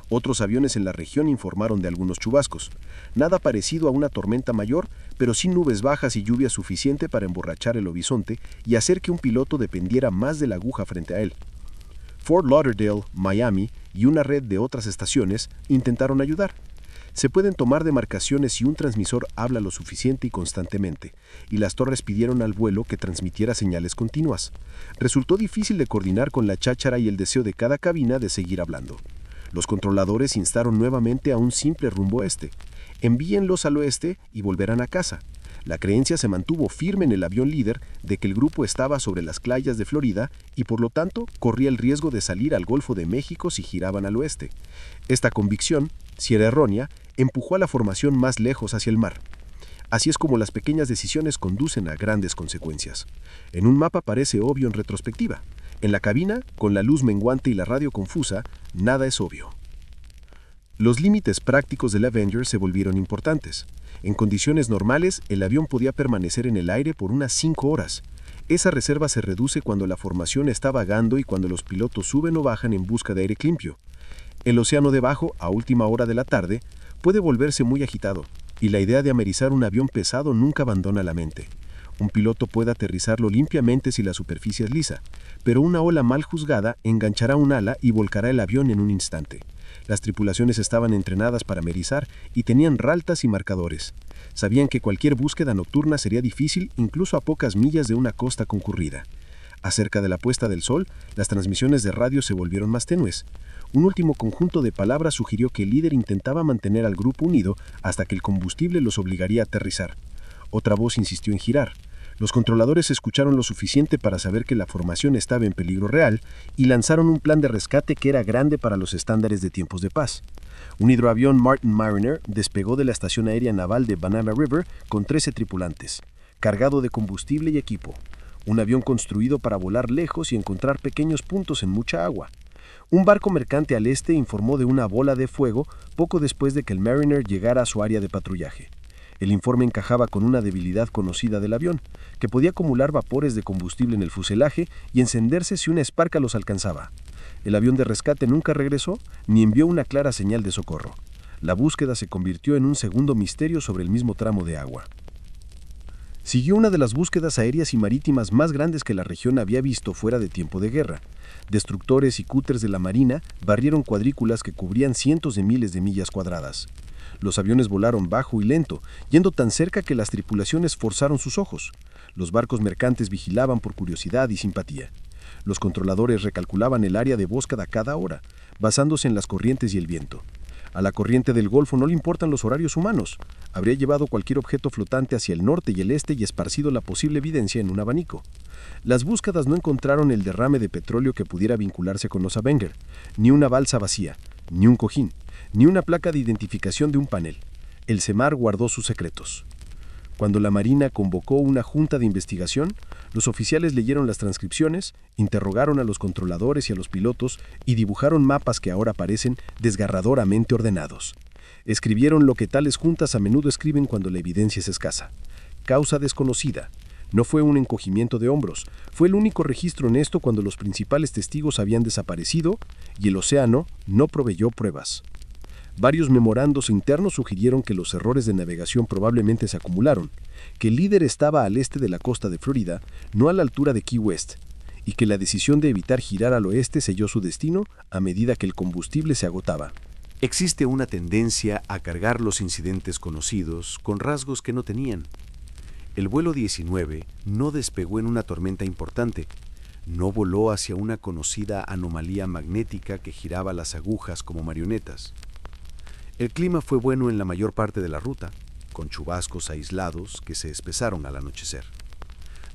Otros aviones en la región informaron de algunos chubascos. Nada parecido a una tormenta mayor, pero sin nubes bajas y lluvia suficiente para emborrachar el horizonte y hacer que un piloto dependiera más de la aguja frente a él. Fort Lauderdale, Miami y una red de otras estaciones intentaron ayudar. Se pueden tomar demarcaciones si un transmisor habla lo suficiente y constantemente, y las torres pidieron al vuelo que transmitiera señales continuas. Resultó difícil de coordinar con la cháchara y el deseo de cada cabina de seguir hablando. Los controladores instaron nuevamente a un simple rumbo este. Envíenlos al oeste y volverán a casa. La creencia se mantuvo firme en el avión líder de que el grupo estaba sobre las playas de Florida y por lo tanto corría el riesgo de salir al Golfo de México si giraban al oeste. Esta convicción, si era errónea, empujó a la formación más lejos hacia el mar. Así es como las pequeñas decisiones conducen a grandes consecuencias. En un mapa parece obvio en retrospectiva. En la cabina, con la luz menguante y la radio confusa, nada es obvio. Los límites prácticos del Avenger se volvieron importantes. En condiciones normales, el avión podía permanecer en el aire por unas 5 horas. Esa reserva se reduce cuando la formación está vagando y cuando los pilotos suben o bajan en busca de aire limpio. El océano debajo, a última hora de la tarde, puede volverse muy agitado, y la idea de amerizar un avión pesado nunca abandona la mente. Un piloto puede aterrizarlo limpiamente si la superficie es lisa, pero una ola mal juzgada enganchará un ala y volcará el avión en un instante. Las tripulaciones estaban entrenadas para amerizar y tenían raltas y marcadores. Sabían que cualquier búsqueda nocturna sería difícil incluso a pocas millas de una costa concurrida. Acerca de la puesta del sol, las transmisiones de radio se volvieron más tenues. Un último conjunto de palabras sugirió que el líder intentaba mantener al grupo unido hasta que el combustible los obligaría a aterrizar. Otra voz insistió en girar. Los controladores escucharon lo suficiente para saber que la formación estaba en peligro real y lanzaron un plan de rescate que era grande para los estándares de tiempos de paz. Un hidroavión Martin Mariner despegó de la estación aérea naval de Banana River con 13 tripulantes, cargado de combustible y equipo. Un avión construido para volar lejos y encontrar pequeños puntos en mucha agua. Un barco mercante al este informó de una bola de fuego poco después de que el Mariner llegara a su área de patrullaje. El informe encajaba con una debilidad conocida del avión, que podía acumular vapores de combustible en el fuselaje y encenderse si una esparca los alcanzaba. El avión de rescate nunca regresó ni envió una clara señal de socorro. La búsqueda se convirtió en un segundo misterio sobre el mismo tramo de agua. Siguió una de las búsquedas aéreas y marítimas más grandes que la región había visto fuera de tiempo de guerra. Destructores y cúters de la Marina barrieron cuadrículas que cubrían cientos de miles de millas cuadradas. Los aviones volaron bajo y lento, yendo tan cerca que las tripulaciones forzaron sus ojos. Los barcos mercantes vigilaban por curiosidad y simpatía. Los controladores recalculaban el área de búsqueda cada hora, basándose en las corrientes y el viento. A la corriente del Golfo no le importan los horarios humanos. Habría llevado cualquier objeto flotante hacia el norte y el este y esparcido la posible evidencia en un abanico. Las búsquedas no encontraron el derrame de petróleo que pudiera vincularse con los Avenger, ni una balsa vacía, ni un cojín, ni una placa de identificación de un panel. El SEMAR guardó sus secretos. Cuando la Marina convocó una junta de investigación, los oficiales leyeron las transcripciones, interrogaron a los controladores y a los pilotos y dibujaron mapas que ahora parecen desgarradoramente ordenados. Escribieron lo que tales juntas a menudo escriben cuando la evidencia es escasa. Causa desconocida. No fue un encogimiento de hombros, fue el único registro honesto cuando los principales testigos habían desaparecido y el océano no proveyó pruebas. Varios memorandos internos sugirieron que los errores de navegación probablemente se acumularon, que el líder estaba al este de la costa de Florida, no a la altura de Key West, y que la decisión de evitar girar al oeste selló su destino a medida que el combustible se agotaba. Existe una tendencia a cargar los incidentes conocidos con rasgos que no tenían. El vuelo 19 no despegó en una tormenta importante, no voló hacia una conocida anomalía magnética que giraba las agujas como marionetas. El clima fue bueno en la mayor parte de la ruta, con chubascos aislados que se espesaron al anochecer.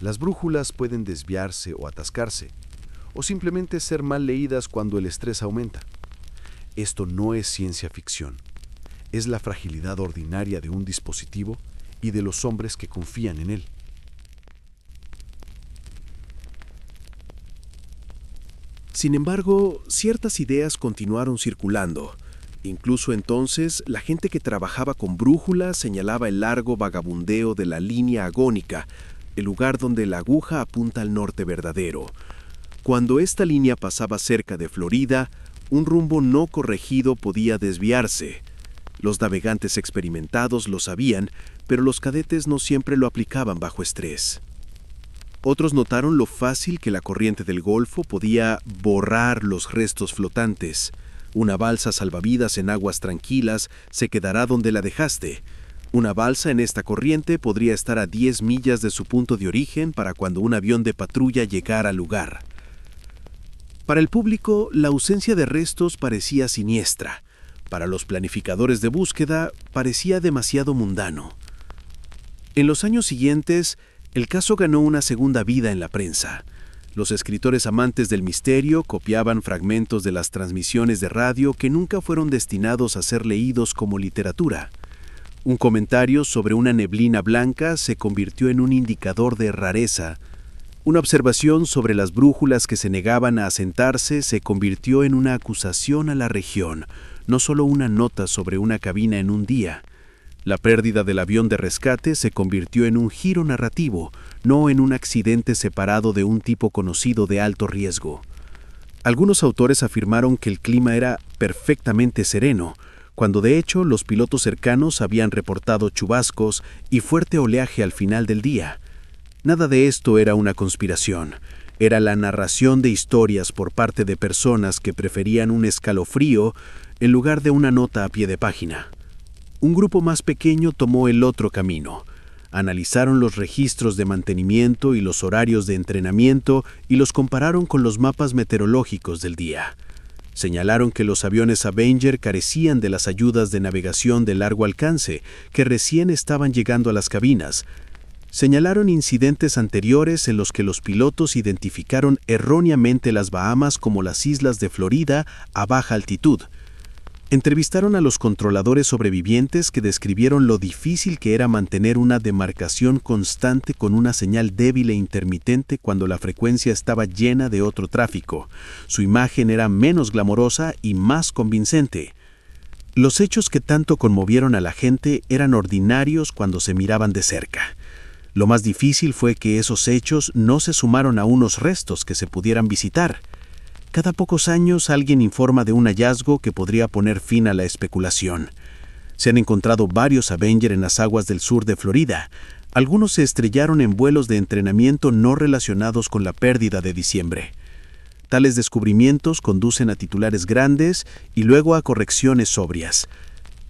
Las brújulas pueden desviarse o atascarse, o simplemente ser mal leídas cuando el estrés aumenta. Esto no es ciencia ficción, es la fragilidad ordinaria de un dispositivo y de los hombres que confían en él. Sin embargo, ciertas ideas continuaron circulando. Incluso entonces, la gente que trabajaba con brújulas señalaba el largo vagabundeo de la línea agónica, el lugar donde la aguja apunta al norte verdadero. Cuando esta línea pasaba cerca de Florida, un rumbo no corregido podía desviarse. Los navegantes experimentados lo sabían, pero los cadetes no siempre lo aplicaban bajo estrés. Otros notaron lo fácil que la corriente del Golfo podía borrar los restos flotantes. Una balsa salvavidas en aguas tranquilas se quedará donde la dejaste. Una balsa en esta corriente podría estar a 10 millas de su punto de origen para cuando un avión de patrulla llegara al lugar. Para el público, la ausencia de restos parecía siniestra. Para los planificadores de búsqueda, parecía demasiado mundano. En los años siguientes, el caso ganó una segunda vida en la prensa. Los escritores amantes del misterio copiaban fragmentos de las transmisiones de radio que nunca fueron destinados a ser leídos como literatura. Un comentario sobre una neblina blanca se convirtió en un indicador de rareza. Una observación sobre las brújulas que se negaban a asentarse se convirtió en una acusación a la región, no solo una nota sobre una cabina en un día. La pérdida del avión de rescate se convirtió en un giro narrativo, no en un accidente separado de un tipo conocido de alto riesgo. Algunos autores afirmaron que el clima era perfectamente sereno, cuando de hecho los pilotos cercanos habían reportado chubascos y fuerte oleaje al final del día. Nada de esto era una conspiración. Era la narración de historias por parte de personas que preferían un escalofrío en lugar de una nota a pie de página. Un grupo más pequeño tomó el otro camino. Analizaron los registros de mantenimiento y los horarios de entrenamiento y los compararon con los mapas meteorológicos del día. Señalaron que los aviones Avenger carecían de las ayudas de navegación de largo alcance, que recién estaban llegando a las cabinas. Señalaron incidentes anteriores en los que los pilotos identificaron erróneamente las Bahamas como las islas de Florida a baja altitud. Entrevistaron a los controladores sobrevivientes que describieron lo difícil que era mantener una demarcación constante con una señal débil e intermitente cuando la frecuencia estaba llena de otro tráfico. Su imagen era menos glamorosa y más convincente. Los hechos que tanto conmovieron a la gente eran ordinarios cuando se miraban de cerca. Lo más difícil fue que esos hechos no se sumaron a unos restos que se pudieran visitar. Cada pocos años alguien informa de un hallazgo que podría poner fin a la especulación. Se han encontrado varios Avenger en las aguas del sur de Florida. Algunos se estrellaron en vuelos de entrenamiento no relacionados con la pérdida de diciembre. Tales descubrimientos conducen a titulares grandes y luego a correcciones sobrias.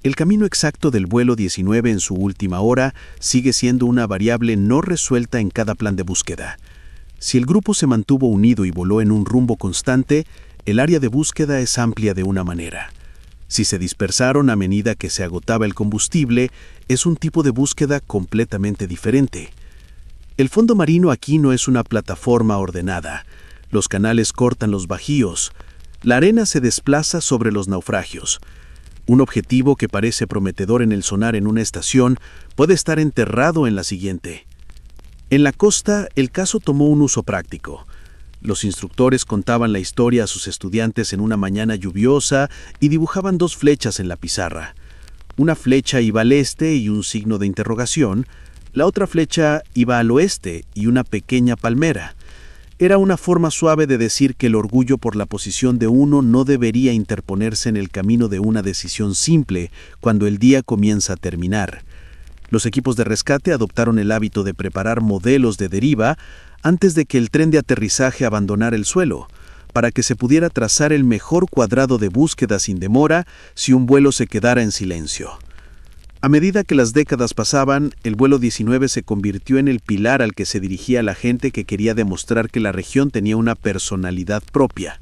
El camino exacto del vuelo 19 en su última hora sigue siendo una variable no resuelta en cada plan de búsqueda. Si el grupo se mantuvo unido y voló en un rumbo constante, el área de búsqueda es amplia de una manera. Si se dispersaron a medida que se agotaba el combustible, es un tipo de búsqueda completamente diferente. El fondo marino aquí no es una plataforma ordenada. Los canales cortan los bajíos. La arena se desplaza sobre los naufragios. Un objetivo que parece prometedor en el sonar en una estación puede estar enterrado en la siguiente. En la costa, el caso tomó un uso práctico. Los instructores contaban la historia a sus estudiantes en una mañana lluviosa y dibujaban 2 flechas en la pizarra. Una flecha iba al este y un signo de interrogación. La otra flecha iba al oeste y una pequeña palmera. Era una forma suave de decir que el orgullo por la posición de uno no debería interponerse en el camino de una decisión simple cuando el día comienza a terminar. Los equipos de rescate adoptaron el hábito de preparar modelos de deriva antes de que el tren de aterrizaje abandonara el suelo, para que se pudiera trazar el mejor cuadrado de búsqueda sin demora si un vuelo se quedara en silencio. A medida que las décadas pasaban, el vuelo 19 se convirtió en el pilar al que se dirigía la gente que quería demostrar que la región tenía una personalidad propia.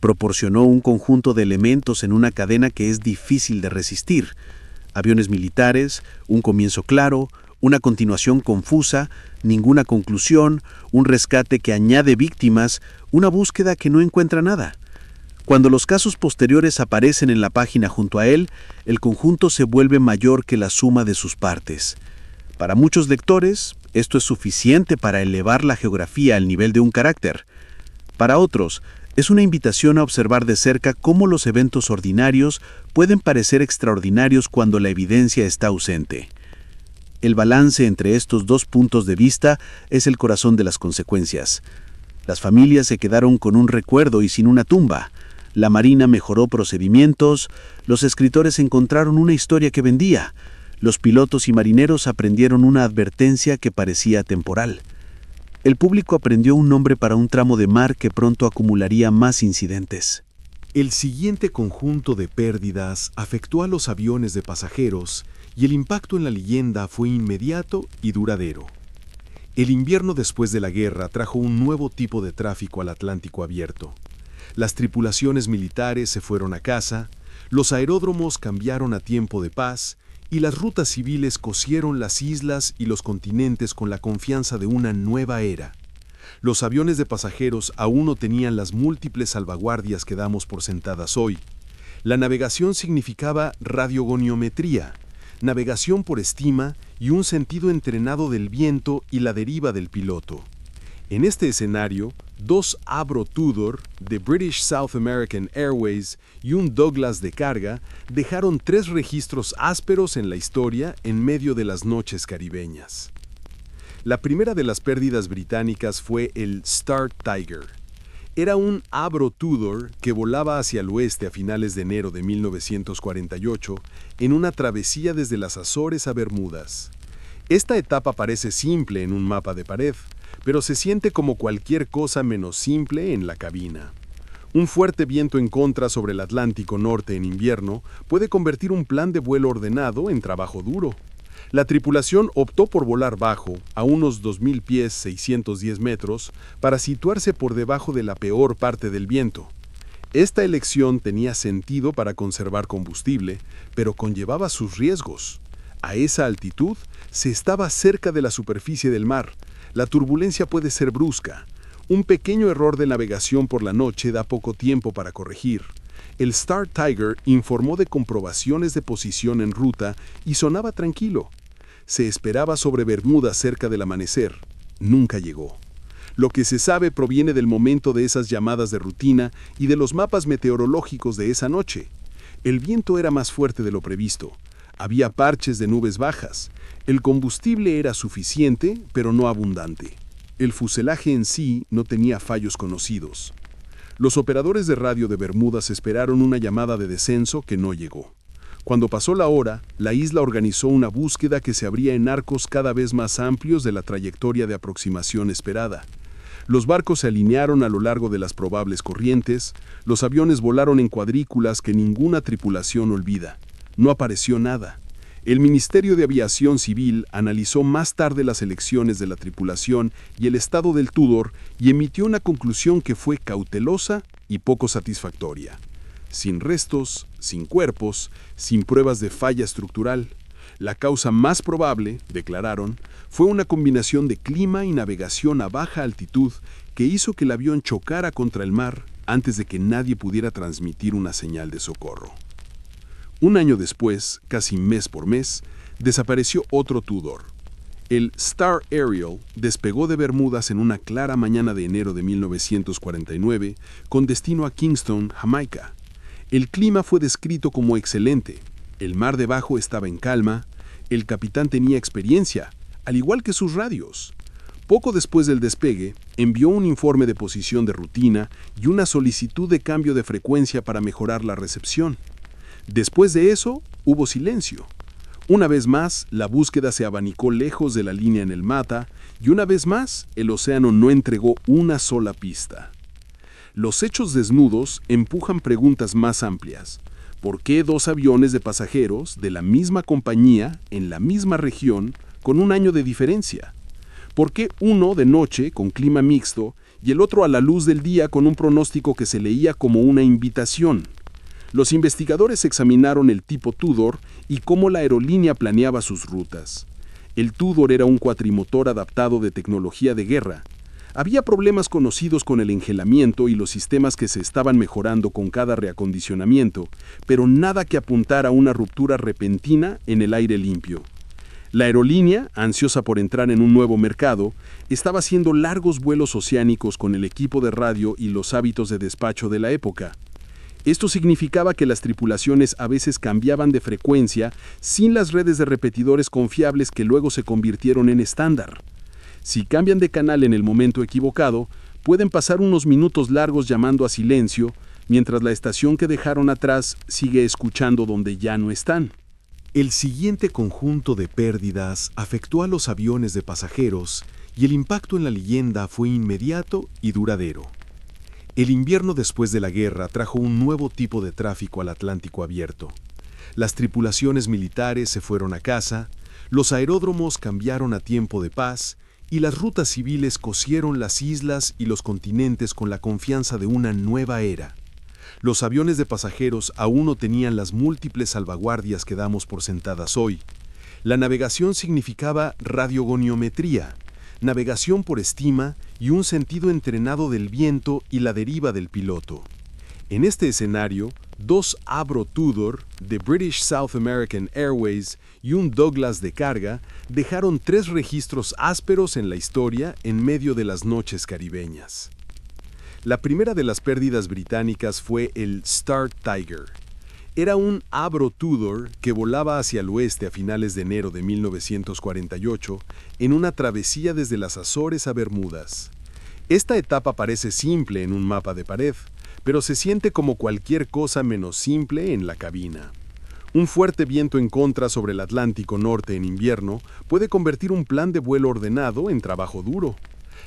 Proporcionó un conjunto de elementos en una cadena que es difícil de resistir. Aviones militares, un comienzo claro, una continuación confusa, ninguna conclusión, un rescate que añade víctimas, una búsqueda que no encuentra nada. Cuando los casos posteriores aparecen en la página junto a él, el conjunto se vuelve mayor que la suma de sus partes. Para muchos lectores, esto es suficiente para elevar la geografía al nivel de un carácter. Para otros, es una invitación a observar de cerca cómo los eventos ordinarios pueden parecer extraordinarios cuando la evidencia está ausente. El balance entre estos 2 puntos de vista es el corazón de las consecuencias. Las familias se quedaron con un recuerdo y sin una tumba. La Marina mejoró procedimientos, los escritores encontraron una historia que vendía, los pilotos y marineros aprendieron una advertencia que parecía temporal. El público aprendió un nombre para un tramo de mar que pronto acumularía más incidentes. El siguiente conjunto de pérdidas afectó a los aviones de pasajeros y el impacto en la leyenda fue inmediato y duradero. El invierno después de la guerra trajo un nuevo tipo de tráfico al Atlántico abierto. Las tripulaciones militares se fueron a casa, los aeródromos cambiaron a tiempo de paz y las rutas civiles cosieron las islas y los continentes con la confianza de una nueva era. Los aviones de pasajeros aún no tenían las múltiples salvaguardias que damos por sentadas hoy. La navegación significaba radiogoniometría, navegación por estima y un sentido entrenado del viento y la deriva del piloto. En este escenario, 2 Avro Tudor de British South American Airways y un Douglas de carga dejaron 3 registros ásperos en la historia en medio de las noches caribeñas. La primera de las pérdidas británicas fue el Star Tiger. Era un Avro Tudor que volaba hacia el oeste a finales de enero de 1948 en una travesía desde las Azores a Bermudas. Esta etapa parece simple en un mapa de pared, pero se siente como cualquier cosa menos simple en la cabina. Un fuerte viento en contra sobre el Atlántico Norte en invierno puede convertir un plan de vuelo ordenado en trabajo duro. La tripulación optó por volar bajo, a unos 2.000 pies 610 metros, para situarse por debajo de la peor parte del viento. Esta elección tenía sentido para conservar combustible, pero conllevaba sus riesgos. A esa altitud, se estaba cerca de la superficie del mar. La turbulencia puede ser brusca. Un pequeño error de navegación por la noche da poco tiempo para corregir. El Star Tiger informó de comprobaciones de posición en ruta y sonaba tranquilo. Se esperaba sobre Bermuda cerca del amanecer. Nunca llegó. Lo que se sabe proviene del momento de esas llamadas de rutina y de los mapas meteorológicos de esa noche. El viento era más fuerte de lo previsto. Había parches de nubes bajas. El combustible era suficiente, pero no abundante. El fuselaje en sí no tenía fallos conocidos. Los operadores de radio de Bermudas esperaron una llamada de descenso que no llegó. Cuando pasó la hora, la isla organizó una búsqueda que se abría en arcos cada vez más amplios de la trayectoria de aproximación esperada. Los barcos se alinearon a lo largo de las probables corrientes, los aviones volaron en cuadrículas que ninguna tripulación olvida. No apareció nada. El Ministerio de Aviación Civil analizó más tarde las elecciones de la tripulación y el estado del Tudor y emitió una conclusión que fue cautelosa y poco satisfactoria. Sin restos, sin cuerpos, sin pruebas de falla estructural. La causa más probable, declararon, fue una combinación de clima y navegación a baja altitud que hizo que el avión chocara contra el mar antes de que nadie pudiera transmitir una señal de socorro. Un año después, casi mes por mes, desapareció otro Tudor. El Star Ariel despegó de Bermudas en una clara mañana de enero de 1949 con destino a Kingston, Jamaica. El clima fue descrito como excelente. El mar debajo estaba en calma. El capitán tenía experiencia, al igual que sus radios. Poco después del despegue, envió un informe de posición de rutina y una solicitud de cambio de frecuencia para mejorar la recepción. Después de eso, hubo silencio. Una vez más, la búsqueda se abanicó lejos de la línea en el mapa y una vez más, el océano no entregó una sola pista. Los hechos desnudos empujan preguntas más amplias. ¿Por qué 2 aviones de pasajeros de la misma compañía en la misma región con un año de diferencia? ¿Por qué uno de noche con clima mixto y el otro a la luz del día con un pronóstico que se leía como una invitación? Los investigadores examinaron el tipo Tudor y cómo la aerolínea planeaba sus rutas. El Tudor era un cuatrimotor adaptado de tecnología de guerra. Había problemas conocidos con el engelamiento y los sistemas que se estaban mejorando con cada reacondicionamiento, pero nada que apuntara a una ruptura repentina en el aire limpio. La aerolínea, ansiosa por entrar en un nuevo mercado, estaba haciendo largos vuelos oceánicos con el equipo de radio y los hábitos de despacho de la época. Esto significaba que las tripulaciones a veces cambiaban de frecuencia sin las redes de repetidores confiables que luego se convirtieron en estándar. Si cambian de canal en el momento equivocado, pueden pasar unos minutos largos llamando a silencio, mientras la estación que dejaron atrás sigue escuchando donde ya no están. El siguiente conjunto de pérdidas afectó a los aviones de pasajeros y el impacto en la leyenda fue inmediato y duradero. El invierno después de la guerra trajo un nuevo tipo de tráfico al Atlántico abierto. Las tripulaciones militares se fueron a casa, los aeródromos cambiaron a tiempo de paz y las rutas civiles cosieron las islas y los continentes con la confianza de una nueva era. Los aviones de pasajeros aún no tenían las múltiples salvaguardias que damos por sentadas hoy. La navegación significaba radiogoniometría, navegación por estima y un sentido entrenado del viento y la deriva del piloto. En este escenario, 2 Avro Tudor de British South American Airways y un Douglas de carga dejaron 3 registros ásperos en la historia en medio de las noches caribeñas. La primera de las pérdidas británicas fue el Star Tiger. Era un Avro Tudor que volaba hacia el oeste a finales de enero de 1948 en una travesía desde las Azores a Bermudas. Esta etapa parece simple en un mapa de pared, pero se siente como cualquier cosa menos simple en la cabina. Un fuerte viento en contra sobre el Atlántico Norte en invierno puede convertir un plan de vuelo ordenado en trabajo duro.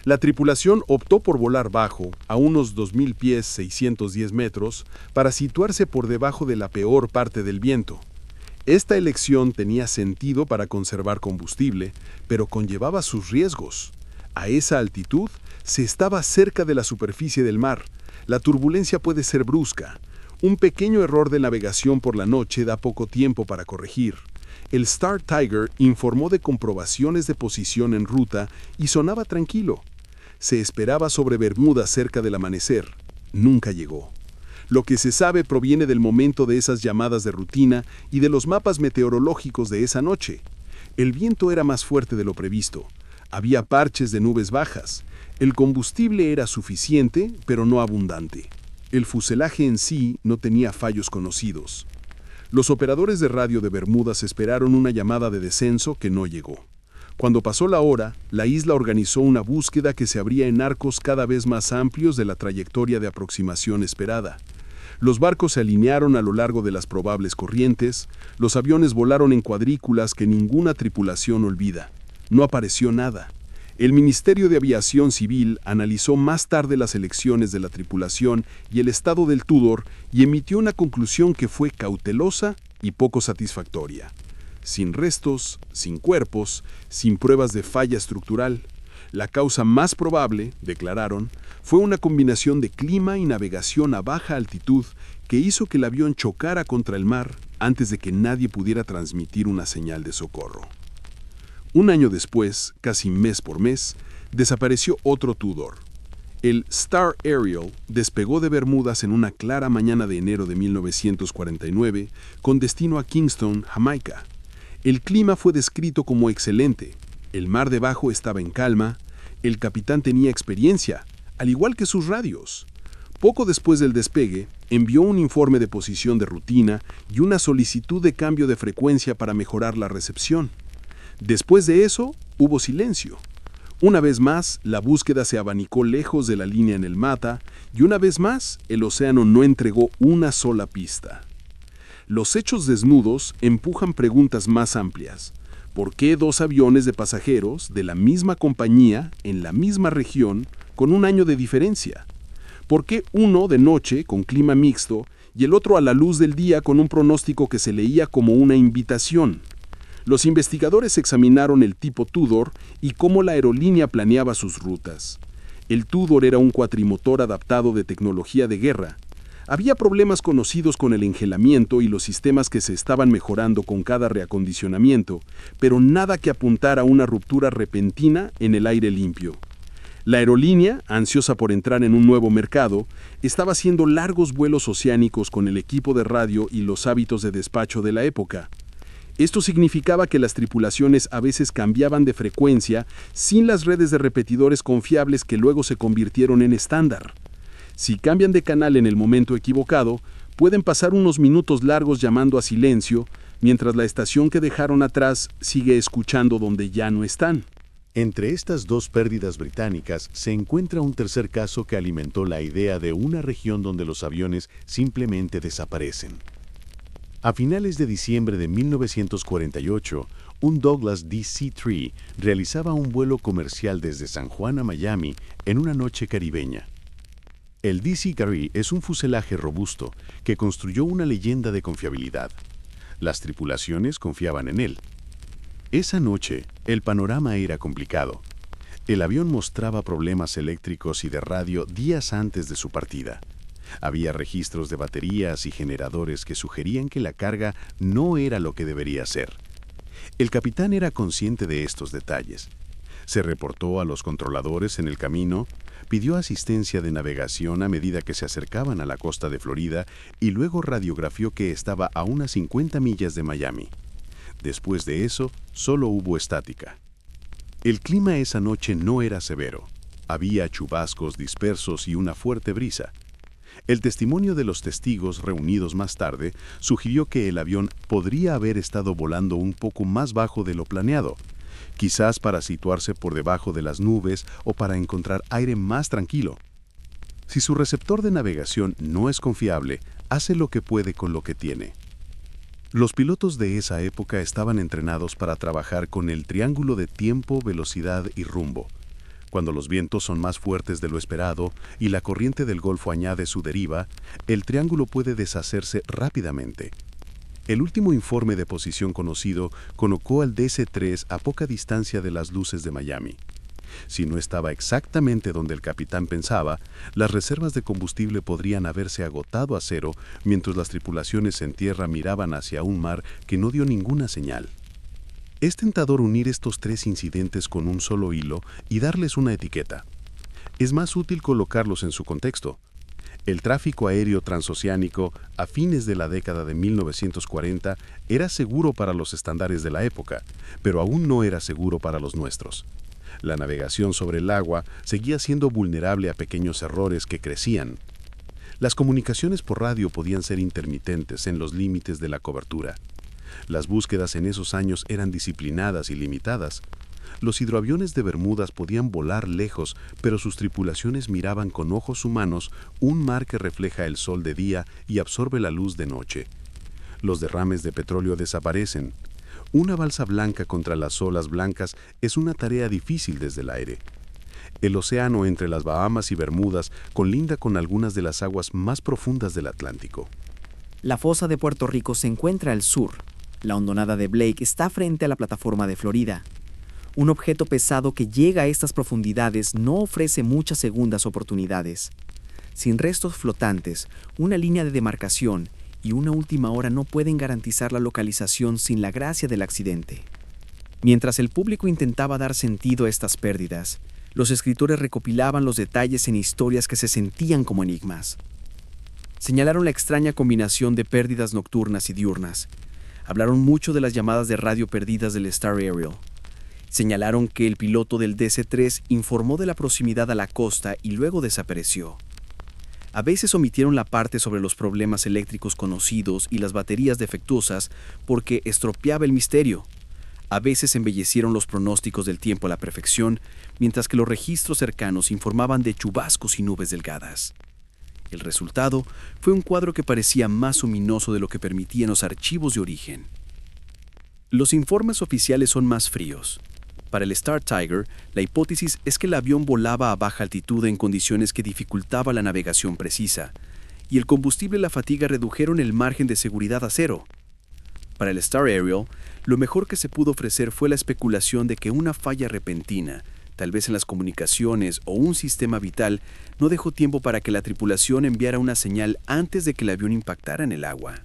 La tripulación optó por volar bajo, a unos 2.000 pies 610 metros, para situarse por debajo de la peor parte del viento. Esta elección tenía sentido para conservar combustible, pero conllevaba sus riesgos. A esa altitud, se estaba cerca de la superficie del mar. La turbulencia puede ser brusca. Un pequeño error de navegación por la noche da poco tiempo para corregir. El Star Tiger informó de comprobaciones de posición en ruta y sonaba tranquilo. Se esperaba sobre Bermuda cerca del amanecer. Nunca llegó. Lo que se sabe proviene del momento de esas llamadas de rutina y de los mapas meteorológicos de esa noche. El viento era más fuerte de lo previsto. Había parches de nubes bajas. El combustible era suficiente, pero no abundante. El fuselaje en sí no tenía fallos conocidos. Los operadores de radio de Bermudas esperaron una llamada de descenso que no llegó. Cuando pasó la hora, la isla organizó una búsqueda que se abría en arcos cada vez más amplios de la trayectoria de aproximación esperada. Los barcos se alinearon a lo largo de las probables corrientes, los aviones volaron en cuadrículas que ninguna tripulación olvida. No apareció nada. El Ministerio de Aviación Civil analizó más tarde las elecciones de la tripulación y el estado del Tudor y emitió una conclusión que fue cautelosa y poco satisfactoria. Sin restos, sin cuerpos, sin pruebas de falla estructural. La causa más probable, declararon, fue una combinación de clima y navegación a baja altitud que hizo que el avión chocara contra el mar antes de que nadie pudiera transmitir una señal de socorro. Un año después, casi mes por mes, desapareció otro Tudor. El Star Ariel despegó de Bermudas en una clara mañana de enero de 1949 con destino a Kingston, Jamaica. El clima fue descrito como excelente. El mar debajo estaba en calma. El capitán tenía experiencia, al igual que sus radios. Poco después del despegue, envió un informe de posición de rutina y una solicitud de cambio de frecuencia para mejorar la recepción. Después de eso, hubo silencio. Una vez más, la búsqueda se abanicó lejos de la línea en el mapa y una vez más, el océano no entregó una sola pista. Los hechos desnudos empujan preguntas más amplias. ¿Por qué 2 aviones de pasajeros de la misma compañía en la misma región con un año de diferencia? ¿Por qué uno de noche con clima mixto y el otro a la luz del día con un pronóstico que se leía como una invitación? Los investigadores examinaron el tipo Tudor y cómo la aerolínea planeaba sus rutas. El Tudor era un cuatrimotor adaptado de tecnología de guerra. Había problemas conocidos con el engelamiento y los sistemas que se estaban mejorando con cada reacondicionamiento, pero nada que apuntara a una ruptura repentina en el aire limpio. La aerolínea, ansiosa por entrar en un nuevo mercado, estaba haciendo largos vuelos oceánicos con el equipo de radio y los hábitos de despacho de la época. Esto significaba que las tripulaciones a veces cambiaban de frecuencia sin las redes de repetidores confiables que luego se convirtieron en estándar. Si cambian de canal en el momento equivocado, pueden pasar unos minutos largos llamando a silencio, mientras la estación que dejaron atrás sigue escuchando donde ya no están. Entre estas 2 pérdidas británicas se encuentra un tercer caso que alimentó la idea de una región donde los aviones simplemente desaparecen. A finales de diciembre de 1948, un Douglas DC-3 realizaba un vuelo comercial desde San Juan a Miami en una noche caribeña. El DC Gary es un fuselaje robusto que construyó una leyenda de confiabilidad. Las tripulaciones confiaban en él. Esa noche, el panorama era complicado. El avión mostraba problemas eléctricos y de radio días antes de su partida. Había registros de baterías y generadores que sugerían que la carga no era lo que debería ser. El capitán era consciente de estos detalles. Se reportó a los controladores en el camino, pidió asistencia de navegación a medida que se acercaban a la costa de Florida y luego radiografió que estaba a unas 50 millas de Miami. Después de eso, solo hubo estática. El clima esa noche no era severo. Había chubascos dispersos y una fuerte brisa. El testimonio de los testigos reunidos más tarde sugirió que el avión podría haber estado volando un poco más bajo de lo planeado, quizás para situarse por debajo de las nubes o para encontrar aire más tranquilo. Si su receptor de navegación no es confiable, hace lo que puede con lo que tiene. Los pilotos de esa época estaban entrenados para trabajar con el triángulo de tiempo, velocidad y rumbo. Cuando los vientos son más fuertes de lo esperado y la corriente del Golfo añade su deriva, el triángulo puede deshacerse rápidamente. El último informe de posición conocido colocó al DC-3 a poca distancia de las luces de Miami. Si no estaba exactamente donde el capitán pensaba, las reservas de combustible podrían haberse agotado a cero mientras las tripulaciones en tierra miraban hacia un mar que no dio ninguna señal. Es tentador unir estos tres incidentes con un solo hilo y darles una etiqueta. Es más útil colocarlos en su contexto. El tráfico aéreo transoceánico a fines de la década de 1940 era seguro para los estándares de la época, pero aún no era seguro para los nuestros. La navegación sobre el agua seguía siendo vulnerable a pequeños errores que crecían. Las comunicaciones por radio podían ser intermitentes en los límites de la cobertura. Las búsquedas en esos años eran disciplinadas y limitadas. Los hidroaviones de Bermudas podían volar lejos, pero sus tripulaciones miraban con ojos humanos un mar que refleja el sol de día y absorbe la luz de noche. Los derrames de petróleo desaparecen. Una balsa blanca contra las olas blancas es una tarea difícil desde el aire. El océano entre las Bahamas y Bermudas colinda con algunas de las aguas más profundas del Atlántico. La fosa de Puerto Rico se encuentra al sur. La hondonada de Blake está frente a la plataforma de Florida. Un objeto pesado que llega a estas profundidades no ofrece muchas segundas oportunidades. Sin restos flotantes, una línea de demarcación y una última hora no pueden garantizar la localización sin la gracia del accidente. Mientras el público intentaba dar sentido a estas pérdidas, los escritores recopilaban los detalles en historias que se sentían como enigmas. Señalaron la extraña combinación de pérdidas nocturnas y diurnas. Hablaron mucho de las llamadas de radio perdidas del Star Ariel. Señalaron que el piloto del DC-3 informó de la proximidad a la costa y luego desapareció. A veces omitieron la parte sobre los problemas eléctricos conocidos y las baterías defectuosas porque estropeaba el misterio. A veces embellecieron los pronósticos del tiempo a la perfección, mientras que los registros cercanos informaban de chubascos y nubes delgadas. El resultado fue un cuadro que parecía más ominoso de lo que permitían los archivos de origen. Los informes oficiales son más fríos. Para el Star Tiger, la hipótesis es que el avión volaba a baja altitud en condiciones que dificultaba la navegación precisa, y el combustible y la fatiga redujeron el margen de seguridad a cero. Para el Star Ariel, lo mejor que se pudo ofrecer fue la especulación de que una falla repentina, tal vez en las comunicaciones o un sistema vital, no dejó tiempo para que la tripulación enviara una señal antes de que el avión impactara en el agua.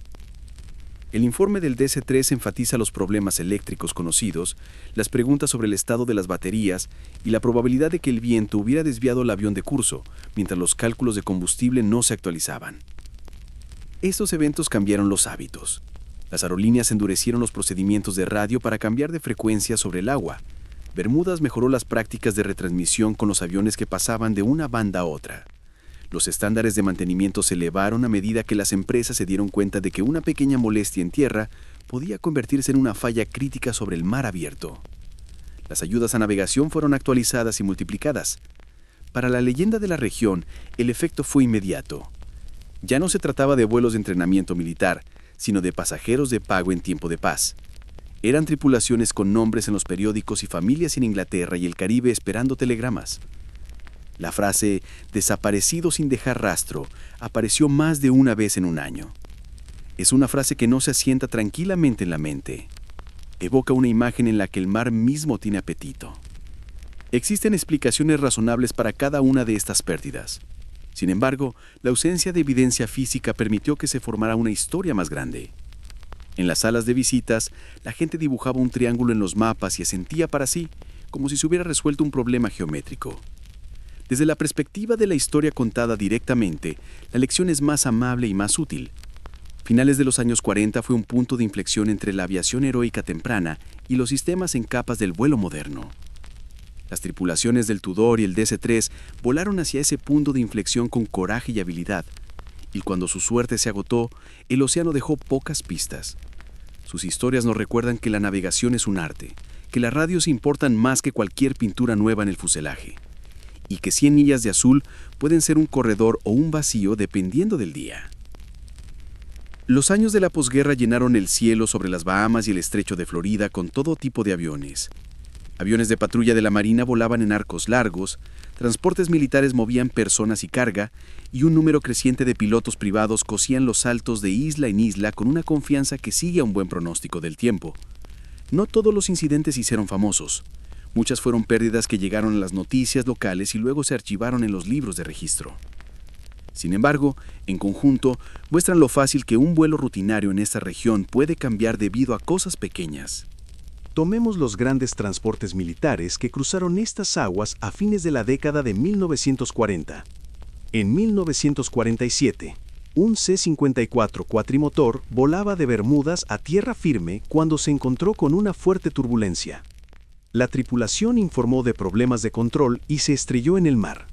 El informe del DC-3 enfatiza los problemas eléctricos conocidos, las preguntas sobre el estado de las baterías y la probabilidad de que el viento hubiera desviado el avión de curso, mientras los cálculos de combustible no se actualizaban. Estos eventos cambiaron los hábitos. Las aerolíneas endurecieron los procedimientos de radio para cambiar de frecuencia sobre el agua. Bermudas mejoró las prácticas de retransmisión con los aviones que pasaban de una banda a otra. Los estándares de mantenimiento se elevaron a medida que las empresas se dieron cuenta de que una pequeña molestia en tierra podía convertirse en una falla crítica sobre el mar abierto. Las ayudas a navegación fueron actualizadas y multiplicadas. Para la leyenda de la región, el efecto fue inmediato. Ya no se trataba de vuelos de entrenamiento militar, sino de pasajeros de pago en tiempo de paz. Eran tripulaciones con nombres en los periódicos y familias en Inglaterra y el Caribe esperando telegramas. La frase «desaparecido sin dejar rastro» apareció más de una vez en un año. Es una frase que no se asienta tranquilamente en la mente. Evoca una imagen en la que el mar mismo tiene apetito. Existen explicaciones razonables para cada una de estas pérdidas. Sin embargo, la ausencia de evidencia física permitió que se formara una historia más grande. En las salas de visitas, la gente dibujaba un triángulo en los mapas y asentía para sí, como si se hubiera resuelto un problema geométrico. Desde la perspectiva de la historia contada directamente, la lección es más amable y más útil. Finales de los años 40 fue un punto de inflexión entre la aviación heroica temprana y los sistemas en capas del vuelo moderno. Las tripulaciones del Tudor y el DC-3 volaron hacia ese punto de inflexión con coraje y habilidad, y cuando su suerte se agotó, el océano dejó pocas pistas. Sus historias nos recuerdan que la navegación es un arte, que las radios importan más que cualquier pintura nueva en el fuselaje, y que 100 millas de azul pueden ser un corredor o un vacío dependiendo del día. Los años de la posguerra llenaron el cielo sobre las Bahamas y el estrecho de Florida con todo tipo de aviones. Aviones de patrulla de la Marina volaban en arcos largos, transportes militares movían personas y carga, y un número creciente de pilotos privados cosían los saltos de isla en isla con una confianza que sigue a un buen pronóstico del tiempo. No todos los incidentes se hicieron famosos. Muchas fueron pérdidas que llegaron a las noticias locales y luego se archivaron en los libros de registro. Sin embargo, en conjunto, muestran lo fácil que un vuelo rutinario en esta región puede cambiar debido a cosas pequeñas. Tomemos los grandes transportes militares que cruzaron estas aguas a fines de la década de 1940. En 1947, un C-54 cuatrimotor volaba de Bermudas a tierra firme cuando se encontró con una fuerte turbulencia. La tripulación informó de problemas de control y se estrelló en el mar.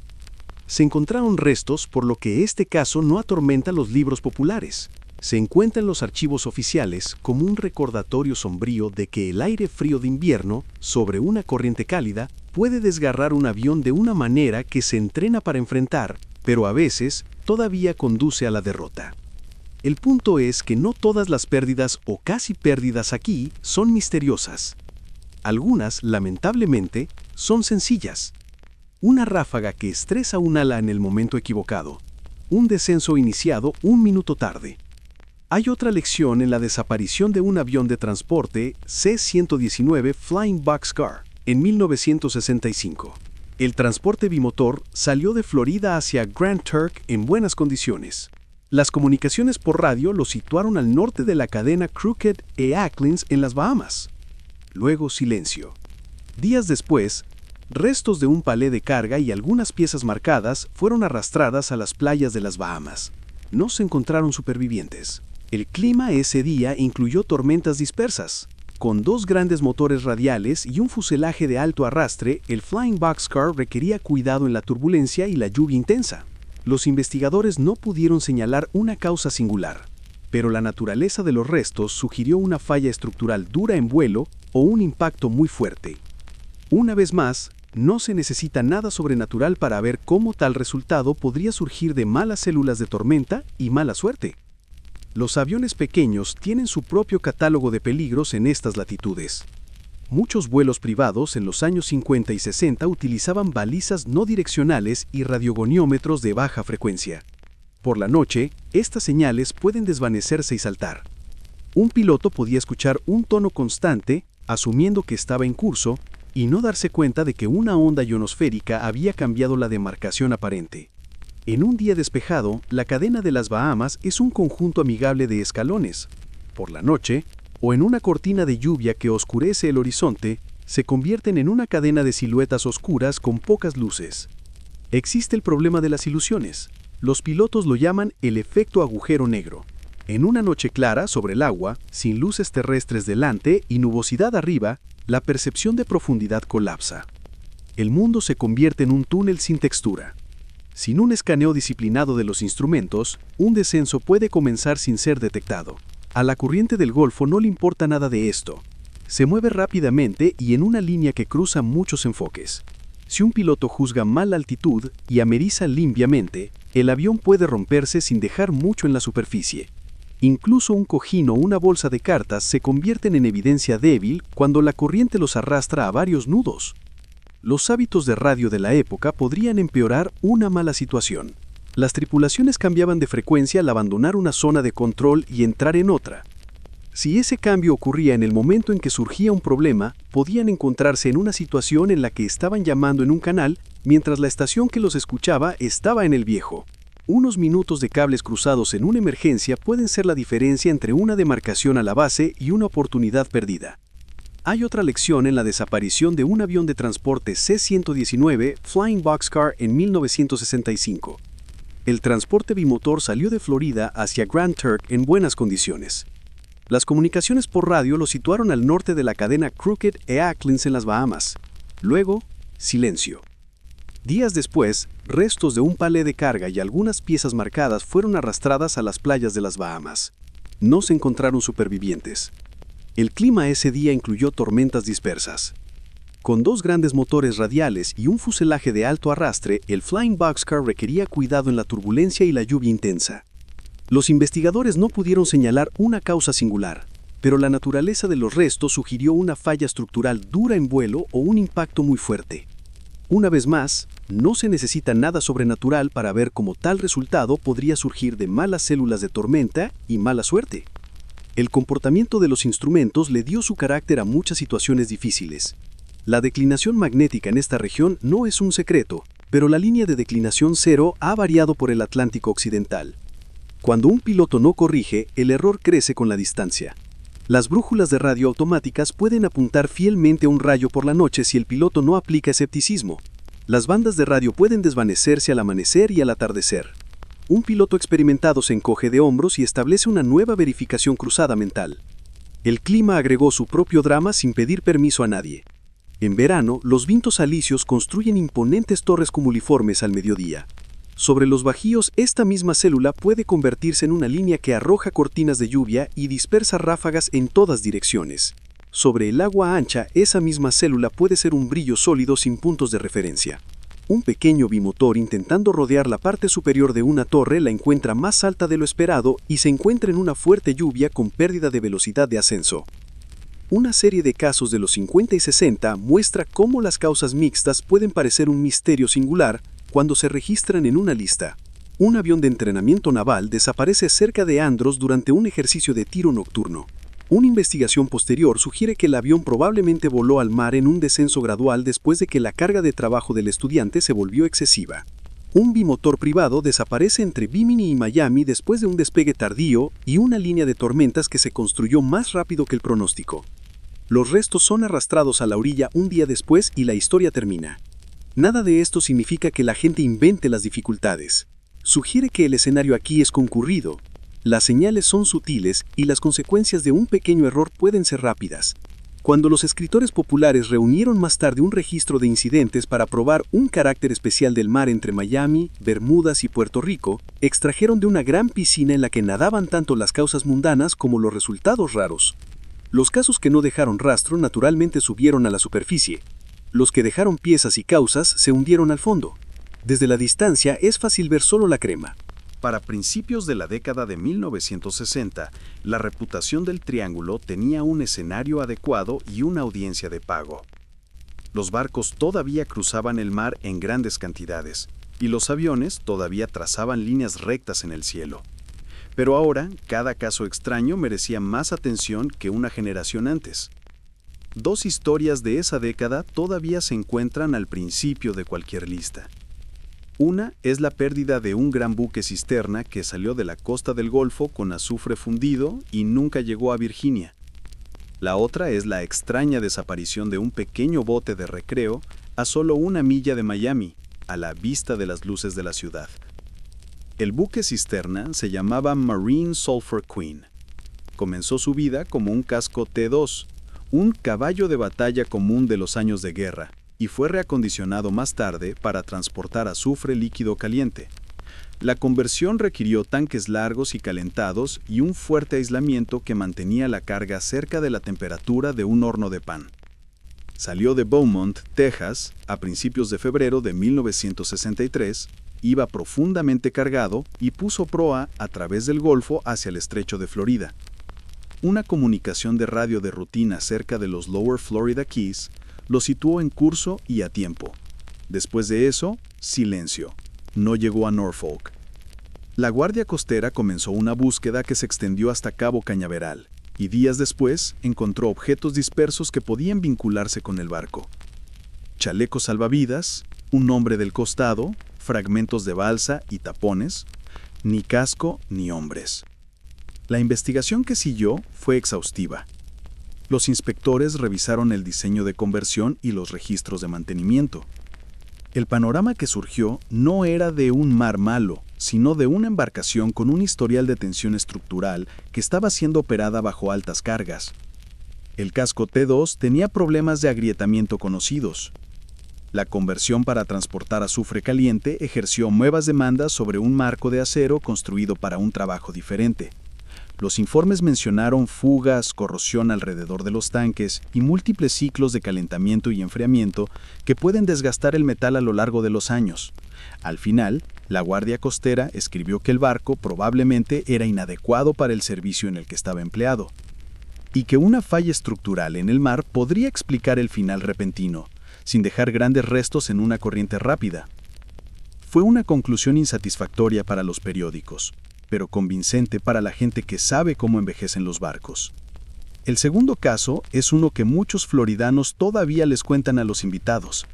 Se encontraron restos, por lo que este caso no atormenta los libros populares. Se encuentra en los archivos oficiales como un recordatorio sombrío de que el aire frío de invierno, sobre una corriente cálida, puede desgarrar un avión de una manera que se entrena para enfrentar, pero a veces todavía conduce a la derrota. El punto es que no todas las pérdidas o casi pérdidas aquí son misteriosas. Algunas, lamentablemente, son sencillas. Una ráfaga que estresa un ala en el momento equivocado. Un descenso iniciado un minuto tarde. Hay otra lección en la desaparición de un avión de transporte C-119 Flying Boxcar en 1965. El transporte bimotor salió de Florida hacia Grand Turk en buenas condiciones. Las comunicaciones por radio lo situaron al norte de la cadena Crooked e Acklins en las Bahamas. Luego silencio. Días después, restos de un palé de carga y algunas piezas marcadas fueron arrastradas a las playas de las Bahamas. No se encontraron supervivientes. El clima ese día incluyó tormentas dispersas. Con 2 grandes motores radiales y un fuselaje de alto arrastre, el Flying Boxcar requería cuidado en la turbulencia y la lluvia intensa. Los investigadores no pudieron señalar una causa singular, pero la naturaleza de los restos sugirió una falla estructural dura en vuelo o un impacto muy fuerte. Una vez más, no se necesita nada sobrenatural para ver cómo tal resultado podría surgir de malas células de tormenta y mala suerte. Los aviones pequeños tienen su propio catálogo de peligros en estas latitudes. Muchos vuelos privados en los años 50 y 60 utilizaban balizas no direccionales y radiogoniómetros de baja frecuencia. Por la noche, estas señales pueden desvanecerse y saltar. Un piloto podía escuchar un tono constante, asumiendo que estaba en curso, y no darse cuenta de que una onda ionosférica había cambiado la demarcación aparente. En un día despejado, la cadena de las Bahamas es un conjunto amigable de escalones. Por la noche, o en una cortina de lluvia que oscurece el horizonte, se convierten en una cadena de siluetas oscuras con pocas luces. Existe el problema de las ilusiones. Los pilotos lo llaman el efecto agujero negro. En una noche clara sobre el agua, sin luces terrestres delante y nubosidad arriba, la percepción de profundidad colapsa. El mundo se convierte en un túnel sin textura. Sin un escaneo disciplinado de los instrumentos, un descenso puede comenzar sin ser detectado. A la corriente del Golfo no le importa nada de esto. Se mueve rápidamente y en una línea que cruza muchos enfoques. Si un piloto juzga mal la altitud y ameriza limpiamente, el avión puede romperse sin dejar mucho en la superficie. Incluso un cojín o una bolsa de cartas se convierten en evidencia débil cuando la corriente los arrastra a varios nudos. Los hábitos de radio de la época podrían empeorar una mala situación. Las tripulaciones cambiaban de frecuencia al abandonar una zona de control y entrar en otra. Si ese cambio ocurría en el momento en que surgía un problema, podían encontrarse en una situación en la que estaban llamando en un canal, mientras la estación que los escuchaba estaba en el viejo. Unos minutos de cables cruzados en una emergencia pueden ser la diferencia entre una demarcación a la base y una oportunidad perdida. hay otra lección en la desaparición de un avión de transporte C-119 Flying Boxcar en 1965. El transporte bimotor salió de Florida hacia Grand Turk en buenas condiciones. Las comunicaciones por radio lo situaron al norte de la cadena Crooked e Acklins en las Bahamas. Luego, silencio. Días después, restos de un palé de carga y algunas piezas marcadas fueron arrastradas a las playas de las Bahamas. No se encontraron supervivientes. El clima ese día incluyó tormentas dispersas. Con 2 grandes motores radiales y un fuselaje de alto arrastre, el Flying Boxcar requería cuidado en la turbulencia y la lluvia intensa. Los investigadores no pudieron señalar una causa singular, pero la naturaleza de los restos sugirió una falla estructural dura en vuelo o un impacto muy fuerte. Una vez más, no se necesita nada sobrenatural para ver cómo tal resultado podría surgir de malas células de tormenta y mala suerte. El comportamiento de los instrumentos le dio su carácter a muchas situaciones difíciles. La declinación magnética en esta región no es un secreto, pero la línea de declinación cero ha variado por el Atlántico Occidental. Cuando un piloto no corrige, el error crece con la distancia. Las brújulas de radio automáticas pueden apuntar fielmente a un rayo por la noche si el piloto no aplica escepticismo. Las bandas de radio pueden desvanecerse al amanecer y al atardecer. Un piloto experimentado se encoge de hombros y establece una nueva verificación cruzada mental. El clima agregó su propio drama sin pedir permiso a nadie. En verano, los vientos alisios construyen imponentes torres cumuliformes al mediodía. Sobre los bajíos, esta misma célula puede convertirse en una línea que arroja cortinas de lluvia y dispersa ráfagas en todas direcciones. Sobre el agua ancha, esa misma célula puede ser un brillo sólido sin puntos de referencia. Un pequeño bimotor intentando rodear la parte superior de una torre la encuentra más alta de lo esperado y se encuentra en una fuerte lluvia con pérdida de velocidad de ascenso. Una serie de casos de los 50 y 60 muestra cómo las causas mixtas pueden parecer un misterio singular cuando se registran en una lista. Un avión de entrenamiento naval desaparece cerca de Andros durante un ejercicio de tiro nocturno. Una investigación posterior sugiere que el avión probablemente voló al mar en un descenso gradual después de que la carga de trabajo del estudiante se volvió excesiva. Un bimotor privado desaparece entre Bimini y Miami después de un despegue tardío y una línea de tormentas que se construyó más rápido que el pronóstico. Los restos son arrastrados a la orilla un día después y la historia termina. Nada de esto significa que la gente invente las dificultades. Sugiere que el escenario aquí es concurrido. Las señales son sutiles y las consecuencias de un pequeño error pueden ser rápidas. Cuando los escritores populares reunieron más tarde un registro de incidentes para probar un carácter especial del mar entre Miami, Bermudas y Puerto Rico, extrajeron de una gran piscina en la que nadaban tanto las causas mundanas como los resultados raros. Los casos que no dejaron rastro naturalmente subieron a la superficie. Los que dejaron piezas y causas se hundieron al fondo. Desde la distancia es fácil ver solo la crema. Para principios de la década de 1960, la reputación del Triángulo tenía un escenario adecuado y una audiencia de pago. Los barcos todavía cruzaban el mar en grandes cantidades, y los aviones todavía trazaban líneas rectas en el cielo. Pero ahora, cada caso extraño merecía más atención que una generación antes. 2 historias de esa década todavía se encuentran al principio de cualquier lista. Una es la pérdida de un gran buque cisterna que salió de la costa del Golfo con azufre fundido y nunca llegó a Virginia. La otra es la extraña desaparición de un pequeño bote de recreo a solo 1 milla de Miami, a la vista de las luces de la ciudad. El buque cisterna se llamaba Marine Sulphur Queen. Comenzó su vida como un casco T-2, un caballo de batalla común de los años de guerra, y fue reacondicionado más tarde para transportar azufre líquido caliente. La conversión requirió tanques largos y calentados y un fuerte aislamiento que mantenía la carga cerca de la temperatura de un horno de pan. Salió de Beaumont, Texas, a principios de febrero de 1963, iba profundamente cargado y puso proa a través del Golfo hacia el estrecho de Florida. Una comunicación de radio de rutina cerca de los Lower Florida Keys lo situó en curso y a tiempo. Después de eso, silencio. No llegó a Norfolk. La Guardia Costera comenzó una búsqueda que se extendió hasta Cabo Cañaveral, y días después encontró objetos dispersos que podían vincularse con el barco. Chalecos salvavidas, un hombre del costado, fragmentos de balsa y tapones, ni casco ni hombres. La investigación que siguió fue exhaustiva. Los inspectores revisaron el diseño de conversión y los registros de mantenimiento. El panorama que surgió no era de un mar malo, sino de una embarcación con un historial de tensión estructural que estaba siendo operada bajo altas cargas. El casco T2 tenía problemas de agrietamiento conocidos. La conversión para transportar azufre caliente ejerció nuevas demandas sobre un marco de acero construido para un trabajo diferente. Los informes mencionaron fugas, corrosión alrededor de los tanques y múltiples ciclos de calentamiento y enfriamiento que pueden desgastar el metal a lo largo de los años. Al final, la Guardia Costera escribió que el barco probablemente era inadecuado para el servicio en el que estaba empleado, y que una falla estructural en el mar podría explicar el final repentino, sin dejar grandes restos en una corriente rápida. Fue una conclusión insatisfactoria para los periódicos, pero convincente para la gente que sabe cómo envejecen los barcos. El segundo caso es uno que muchos floridanos todavía les cuentan a los invitados.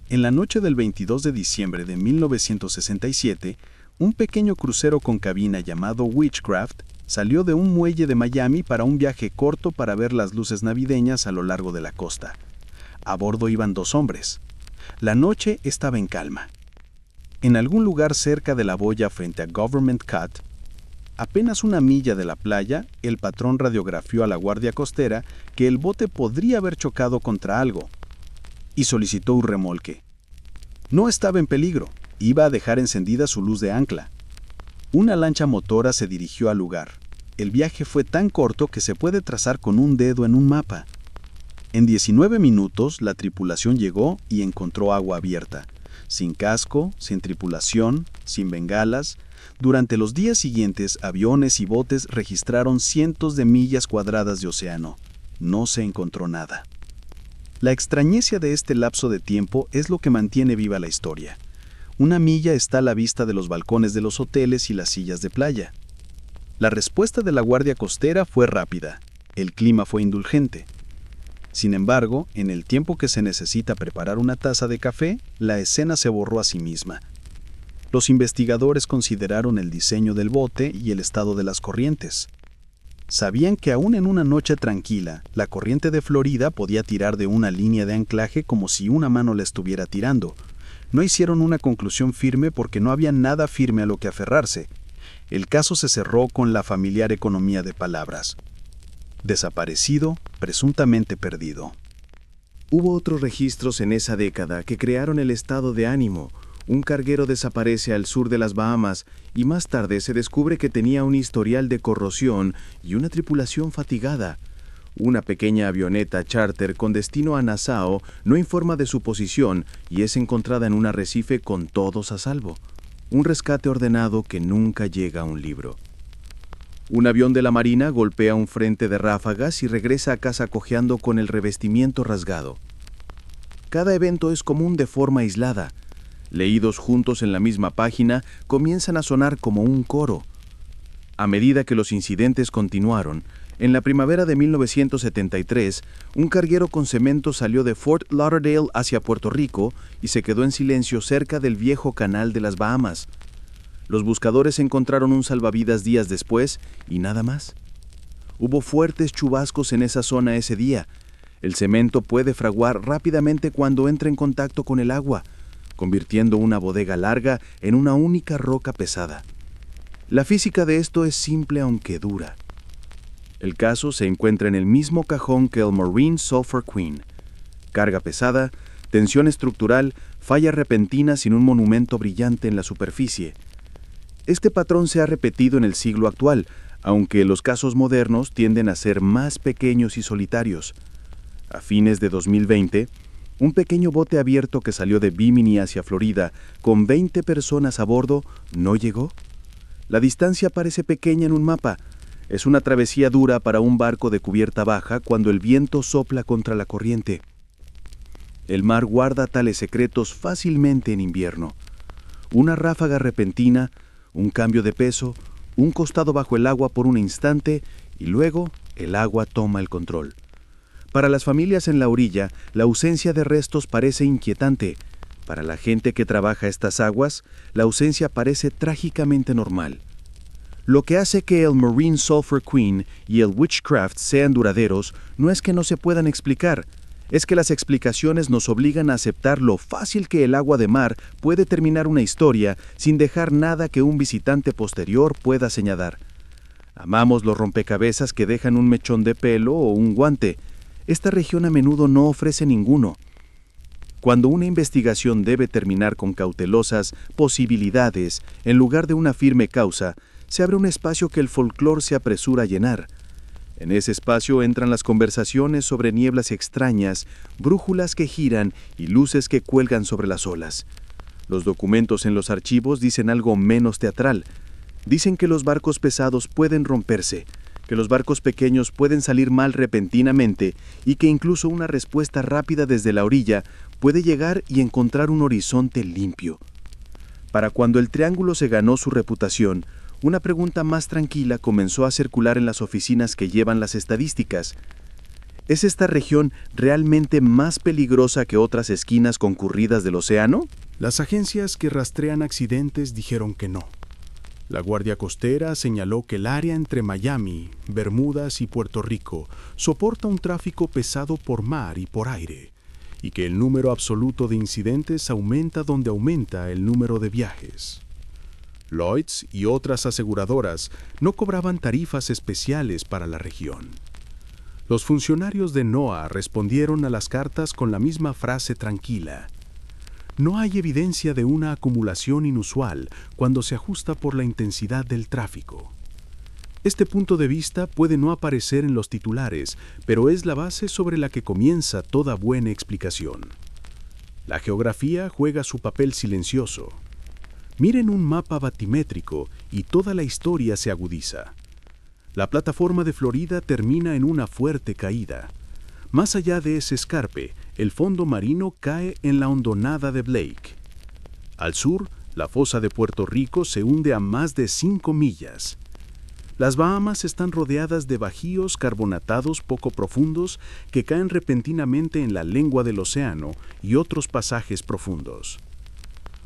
En la noche del 22 de diciembre de 1967, un pequeño crucero con cabina llamado Witchcraft salió de un muelle de Miami para un viaje corto para ver las luces navideñas a lo largo de la costa. A bordo iban 2 hombres. La noche estaba en calma. En algún lugar cerca de la boya frente a Government Cut, apenas una milla de la playa, el patrón radiografió a la Guardia Costera que el bote podría haber chocado contra algo y solicitó un remolque. No estaba en peligro, iba a dejar encendida su luz de ancla. Una lancha motora se dirigió al lugar. El viaje fue tan corto que se puede trazar con un dedo en un mapa. En 19 minutos, la tripulación llegó y encontró agua abierta, sin casco, sin tripulación, sin bengalas. Durante los días siguientes, aviones y botes registraron cientos de millas cuadradas de océano. No se encontró nada. La extrañeza de este lapso de tiempo es lo que mantiene viva la historia. Una milla está a la vista de los balcones de los hoteles y las sillas de playa. La respuesta de la Guardia Costera fue rápida. El clima fue indulgente. Sin embargo, en el tiempo que se necesita preparar una taza de café, la escena se borró a sí misma. Los investigadores consideraron el diseño del bote y el estado de las corrientes. Sabían que aún en una noche tranquila, la corriente de Florida podía tirar de una línea de anclaje como si una mano la estuviera tirando. No hicieron una conclusión firme porque no había nada firme a lo que aferrarse. El caso se cerró con la familiar economía de palabras. Desaparecido, presuntamente perdido. Hubo otros registros en esa década que crearon el estado de ánimo. Un carguero desaparece al sur de las Bahamas y más tarde se descubre que tenía un historial de corrosión y una tripulación fatigada. Una pequeña avioneta charter con destino a Nassau no informa de su posición y es encontrada en un arrecife con todos a salvo. Un rescate ordenado que nunca llega a un libro. Un avión de la Marina golpea un frente de ráfagas y regresa a casa cojeando con el revestimiento rasgado. Cada evento es común de forma aislada. Leídos juntos en la misma página, comienzan a sonar como un coro. A medida que los incidentes continuaron, en la primavera de 1973, un carguero con cemento salió de Fort Lauderdale hacia Puerto Rico y se quedó en silencio cerca del viejo canal de las Bahamas. Los buscadores encontraron un salvavidas días después y nada más. Hubo fuertes chubascos en esa zona ese día. El cemento puede fraguar rápidamente cuando entra en contacto con el agua, convirtiendo una bodega larga en una única roca pesada. La física de esto es simple aunque dura. El caso se encuentra en el mismo cajón que el Marine Sulphur Queen. Carga pesada, tensión estructural, falla repentina sin un monumento brillante en la superficie. Este patrón se ha repetido en el siglo actual, aunque los casos modernos tienden a ser más pequeños y solitarios. A fines de 2020, un pequeño bote abierto que salió de Bimini hacia Florida, con 20 personas a bordo, no llegó. La distancia parece pequeña en un mapa. Es una travesía dura para un barco de cubierta baja cuando el viento sopla contra la corriente. El mar guarda tales secretos fácilmente en invierno. Una ráfaga repentina, un cambio de peso, un costado bajo el agua por un instante y luego el agua toma el control. Para las familias en la orilla, la ausencia de restos parece inquietante. Para la gente que trabaja estas aguas, la ausencia parece trágicamente normal. Lo que hace que el Marine Sulphur Queen y el Witchcraft sean duraderos no es que no se puedan explicar, es que las explicaciones nos obligan a aceptar lo fácil que el agua de mar puede terminar una historia sin dejar nada que un visitante posterior pueda señalar. Amamos los rompecabezas que dejan un mechón de pelo o un guante. Esta región a menudo no ofrece ninguno. Cuando una investigación debe terminar con cautelosas posibilidades en lugar de una firme causa, se abre un espacio que el folclore se apresura a llenar. En ese espacio entran las conversaciones sobre nieblas extrañas, brújulas que giran y luces que cuelgan sobre las olas. Los documentos en los archivos dicen algo menos teatral. Dicen que los barcos pesados pueden romperse, que los barcos pequeños pueden salir mal repentinamente y que incluso una respuesta rápida desde la orilla puede llegar y encontrar un horizonte limpio. Para cuando el Triángulo se ganó su reputación, una pregunta más tranquila comenzó a circular en las oficinas que llevan las estadísticas. ¿Es esta región realmente más peligrosa que otras esquinas concurridas del océano? Las agencias que rastrean accidentes dijeron que no. La Guardia Costera señaló que el área entre Miami, Bermudas y Puerto Rico soporta un tráfico pesado por mar y por aire, y que el número absoluto de incidentes aumenta donde aumenta el número de viajes. Lloyd's y otras aseguradoras no cobraban tarifas especiales para la región. Los funcionarios de NOAA respondieron a las cartas con la misma frase tranquila: no hay evidencia de una acumulación inusual cuando se ajusta por la intensidad del tráfico. Este punto de vista puede no aparecer en los titulares, pero es la base sobre la que comienza toda buena explicación. La geografía juega su papel silencioso. Miren un mapa batimétrico y toda la historia se agudiza. La plataforma de Florida termina en una fuerte caída. Más allá de ese escarpe, el fondo marino cae en la hondonada de Blake. Al sur, la fosa de Puerto Rico se hunde a más de 5 millas. Las Bahamas están rodeadas de bajíos carbonatados poco profundos que caen repentinamente en la lengua del océano y otros pasajes profundos.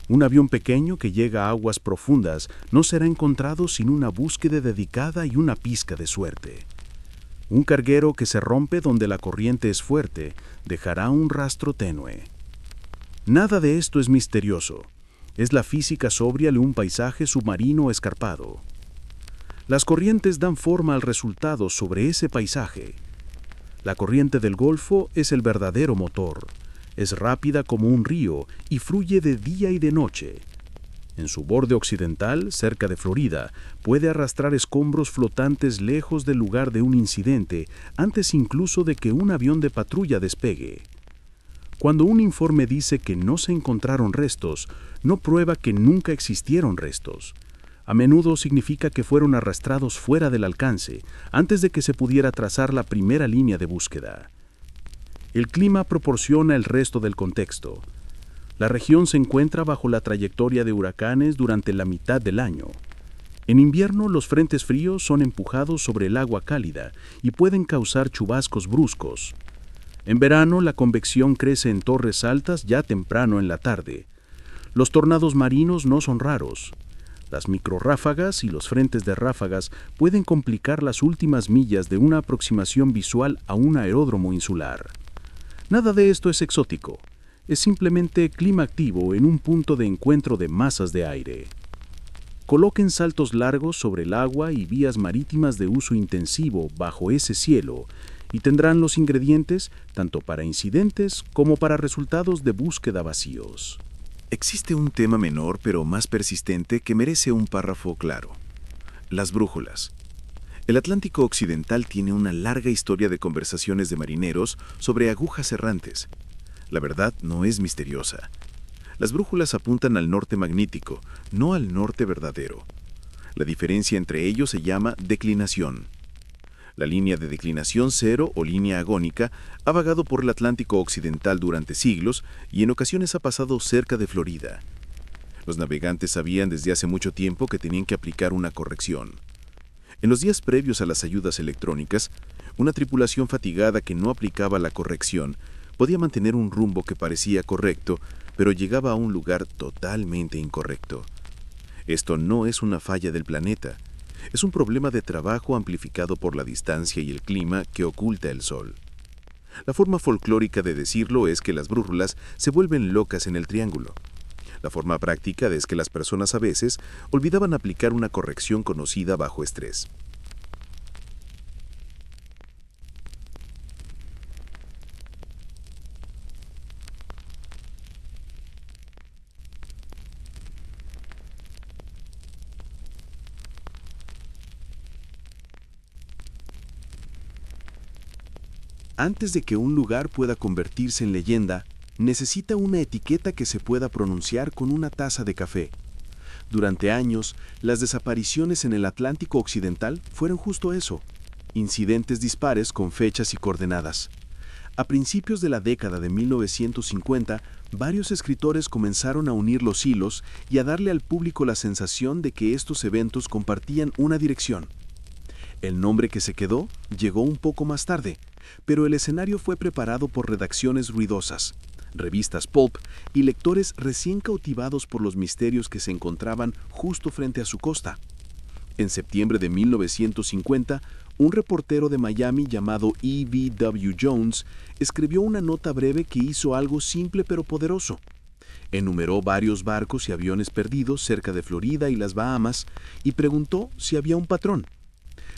Un avión pequeño que llega a aguas profundas no será encontrado sin una búsqueda dedicada y una pizca de suerte. Un carguero que se rompe donde la corriente es fuerte dejará un rastro tenue. Nada de esto es misterioso. Es la física sobria de un paisaje submarino escarpado. Las corrientes dan forma al resultado sobre ese paisaje. La corriente del Golfo es el verdadero motor. Es rápida como un río y fluye de día y de noche. En su borde occidental, cerca de Florida, puede arrastrar escombros flotantes lejos del lugar de un incidente, antes incluso de que un avión de patrulla despegue. Cuando un informe dice que no se encontraron restos, no prueba que nunca existieron restos. A menudo significa que fueron arrastrados fuera del alcance, antes de que se pudiera trazar la primera línea de búsqueda. El clima proporciona el resto del contexto. La región se encuentra bajo la trayectoria de huracanes durante la mitad del año. En invierno, los frentes fríos son empujados sobre el agua cálida y pueden causar chubascos bruscos. En verano, la convección crece en torres altas ya temprano en la tarde. Los tornados marinos no son raros. Las microrráfagas y los frentes de ráfagas pueden complicar las últimas millas de una aproximación visual a un aeródromo insular. Nada de esto es exótico. Es simplemente clima activo en un punto de encuentro de masas de aire. Coloquen saltos largos sobre el agua y vías marítimas de uso intensivo bajo ese cielo y tendrán los ingredientes tanto para incidentes como para resultados de búsqueda vacíos. Existe un tema menor pero más persistente que merece un párrafo claro: las brújulas. El Atlántico Occidental tiene una larga historia de conversaciones de marineros sobre agujas errantes. La verdad no es misteriosa. Las brújulas apuntan al norte magnético, no al norte verdadero. La diferencia entre ellos se llama declinación. La línea de declinación cero o línea agónica ha vagado por el Atlántico Occidental durante siglos y en ocasiones ha pasado cerca de Florida. Los navegantes sabían desde hace mucho tiempo que tenían que aplicar una corrección. En los días previos a las ayudas electrónicas, una tripulación fatigada que no aplicaba la corrección podía mantener un rumbo que parecía correcto, pero llegaba a un lugar totalmente incorrecto. Esto no es una falla del planeta, Es un problema de trabajo amplificado por la distancia y el clima que oculta el sol. La forma folclórica de decirlo es que las brújulas se vuelven locas en el triángulo. La forma práctica es que las personas a veces olvidaban aplicar una corrección conocida bajo estrés. Antes de que un lugar pueda convertirse en leyenda, necesita una etiqueta que se pueda pronunciar con una taza de café. Durante años, las desapariciones en el Atlántico Occidental fueron justo eso, incidentes dispares con fechas y coordenadas. A principios de la década de 1950, varios escritores comenzaron a unir los hilos y a darle al público la sensación de que estos eventos compartían una dirección. El nombre que se quedó llegó un poco más tarde, pero el escenario fue preparado por redacciones ruidosas, revistas pulp y lectores recién cautivados por los misterios que se encontraban justo frente a su costa. En septiembre de 1950, un reportero de Miami llamado E.B.W. Jones escribió una nota breve que hizo algo simple pero poderoso. Enumeró varios barcos y aviones perdidos cerca de Florida y las Bahamas y preguntó si había un patrón.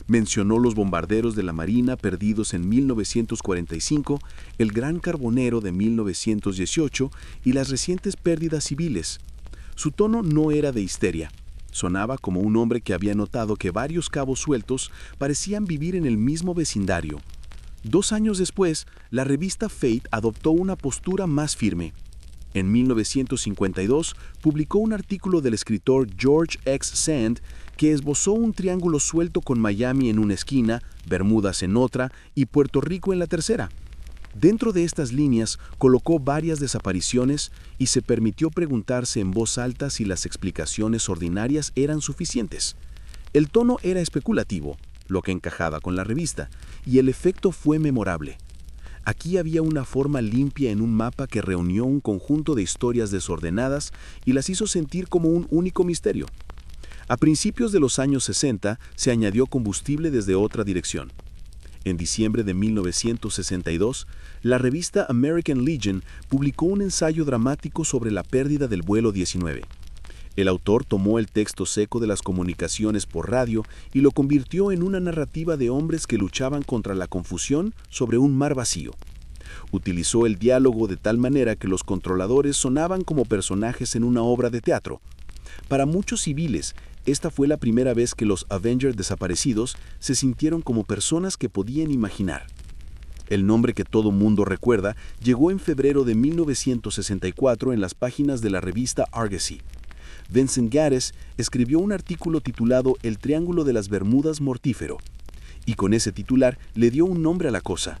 Mencionó los bombarderos de la Marina perdidos en 1945, el Gran Carbonero de 1918 y las recientes pérdidas civiles. Su tono no era de histeria. Sonaba como un hombre que había notado que varios cabos sueltos parecían vivir en el mismo vecindario. 2 años después, la revista Fate adoptó una postura más firme. En 1952, publicó un artículo del escritor George X. Sand que esbozó un triángulo suelto con Miami en una esquina, Bermudas en otra y Puerto Rico en la tercera. Dentro de estas líneas colocó varias desapariciones y se permitió preguntarse en voz alta si las explicaciones ordinarias eran suficientes. El tono era especulativo, lo que encajaba con la revista, y el efecto fue memorable. Aquí había una forma limpia en un mapa que reunió un conjunto de historias desordenadas y las hizo sentir como un único misterio. A principios de los años 60 se añadió combustible desde otra dirección. En diciembre de 1962, la revista American Legion publicó un ensayo dramático sobre la pérdida del vuelo 19. El autor tomó el texto seco de las comunicaciones por radio y lo convirtió en una narrativa de hombres que luchaban contra la confusión sobre un mar vacío. Utilizó el diálogo de tal manera que los controladores sonaban como personajes en una obra de teatro. Para muchos civiles, esta fue la primera vez que los Avengers desaparecidos se sintieron como personas que podían imaginar. El nombre que todo mundo recuerda llegó en febrero de 1964 en las páginas de la revista Argosy. Vincent Gaddis escribió un artículo titulado El Triángulo de las Bermudas Mortífero, y con ese titular le dio un nombre a la cosa.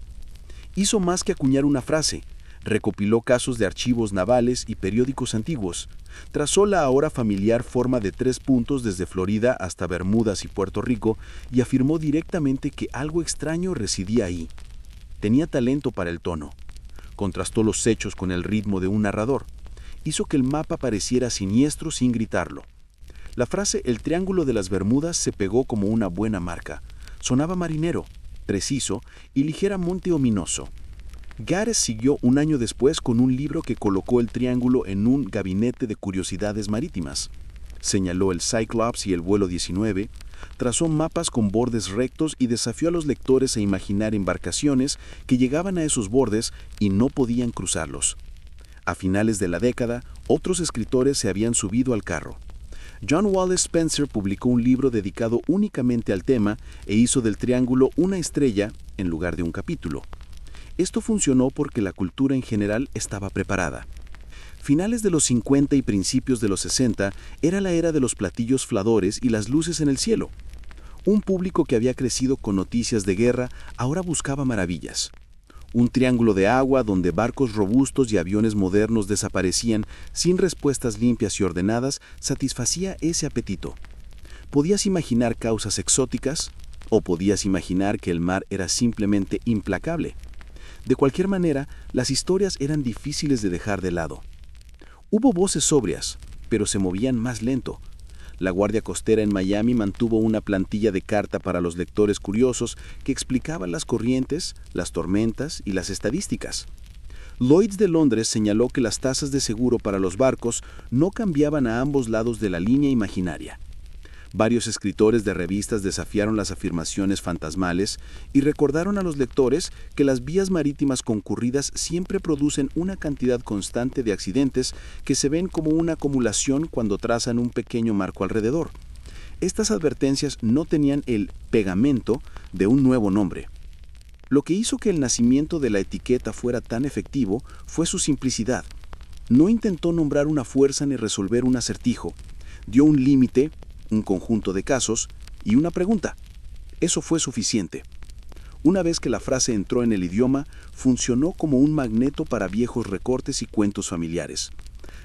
Hizo más que acuñar una frase, recopiló casos de archivos navales y periódicos antiguos, trazó la ahora familiar forma de 3 puntos desde Florida hasta Bermudas y Puerto Rico y afirmó directamente que algo extraño residía ahí. Tenía talento para el tono. Contrastó los hechos con el ritmo de un narrador. Hizo que el mapa pareciera siniestro sin gritarlo. La frase «El Triángulo de las Bermudas» se pegó como una buena marca. Sonaba marinero, preciso y ligeramente ominoso. Gaddis siguió un año después con un libro que colocó el triángulo en un gabinete de curiosidades marítimas. Señaló el Cyclops y el vuelo 19, trazó mapas con bordes rectos y desafió a los lectores a imaginar embarcaciones que llegaban a esos bordes y no podían cruzarlos. A finales de la década, otros escritores se habían subido al carro. John Wallace Spencer publicó un libro dedicado únicamente al tema e hizo del triángulo una estrella en lugar de un capítulo. Esto funcionó porque la cultura en general estaba preparada. Finales de los 50 y principios de los 60 era la era de los platillos fladores y las luces en el cielo. Un público que había crecido con noticias de guerra ahora buscaba maravillas. Un triángulo de agua donde barcos robustos y aviones modernos desaparecían sin respuestas limpias y ordenadas satisfacía ese apetito. ¿Podías imaginar causas exóticas? ¿O podías imaginar que el mar era simplemente implacable? De cualquier manera, las historias eran difíciles de dejar de lado. Hubo voces sobrias, pero se movían más lento. La Guardia Costera en Miami mantuvo una plantilla de carta para los lectores curiosos que explicaba las corrientes, las tormentas y las estadísticas. Lloyd's de Londres señaló que las tasas de seguro para los barcos no cambiaban a ambos lados de la línea imaginaria. Varios escritores de revistas desafiaron las afirmaciones fantasmales y recordaron a los lectores que las vías marítimas concurridas siempre producen una cantidad constante de accidentes que se ven como una acumulación cuando trazan un pequeño marco alrededor. Estas advertencias no tenían el pegamento de un nuevo nombre. Lo que hizo que el nacimiento de la etiqueta fuera tan efectivo fue su simplicidad. No intentó nombrar una fuerza ni resolver un acertijo. Dio un límite, un conjunto de casos y una pregunta. Eso fue suficiente. Una vez que la frase entró en el idioma, funcionó como un magneto para viejos recortes y cuentos familiares.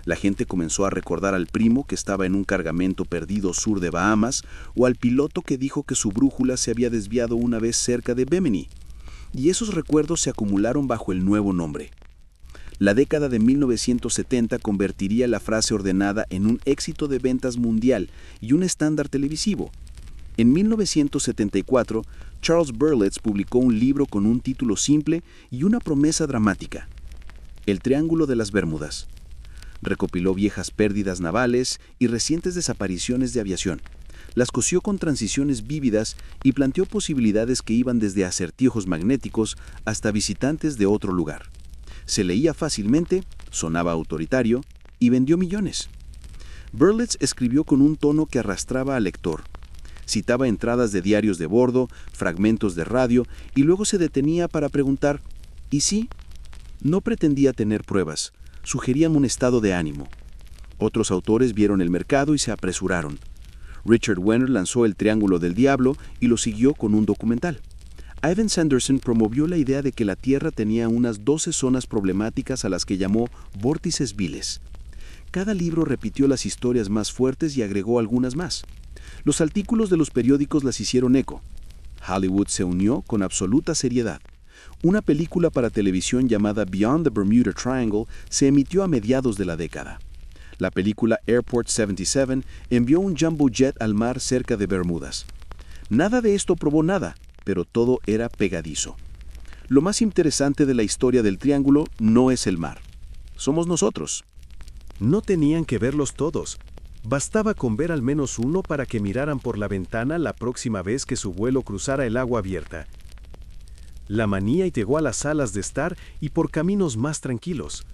La gente comenzó a recordar al primo que estaba en un cargamento perdido sur de Bahamas o al piloto que dijo que su brújula se había desviado una vez cerca de Bimini. Y esos recuerdos se acumularon bajo el nuevo nombre. La década de 1970 convertiría la frase ordenada en un éxito de ventas mundial y un estándar televisivo. En 1974, Charles Berlitz publicó un libro con un título simple y una promesa dramática: El Triángulo de las Bermudas. Recopiló viejas pérdidas navales y recientes desapariciones de aviación. Las cosió con transiciones vívidas y planteó posibilidades que iban desde acertijos magnéticos hasta visitantes de otro lugar. Se leía fácilmente, sonaba autoritario y vendió millones. Berlitz escribió con un tono que arrastraba al lector. Citaba entradas de diarios de bordo, fragmentos de radio y luego se detenía para preguntar: ¿y sí? No pretendía tener pruebas, sugerían un estado de ánimo. Otros autores vieron el mercado y se apresuraron. Richard Wenner lanzó El Triángulo del Diablo y lo siguió con un documental. Ivan Sanderson promovió la idea de que la Tierra tenía unas 12 zonas problemáticas a las que llamó vórtices viles. Cada libro repitió las historias más fuertes y agregó algunas más. Los artículos de los periódicos las hicieron eco. Hollywood se unió con absoluta seriedad. Una película para televisión llamada Beyond the Bermuda Triangle se emitió a mediados de la década. La película Airport 77 envió un jumbo jet al mar cerca de Bermudas. Nada de esto probó nada, pero todo era pegadizo. Lo más interesante de la historia del Triángulo no es el mar. Somos nosotros. No tenían que verlos todos. Bastaba con ver al menos uno para que miraran por la ventana la próxima vez que su vuelo cruzara el agua abierta. La manía llegó a las salas de estar y por caminos más tranquilos.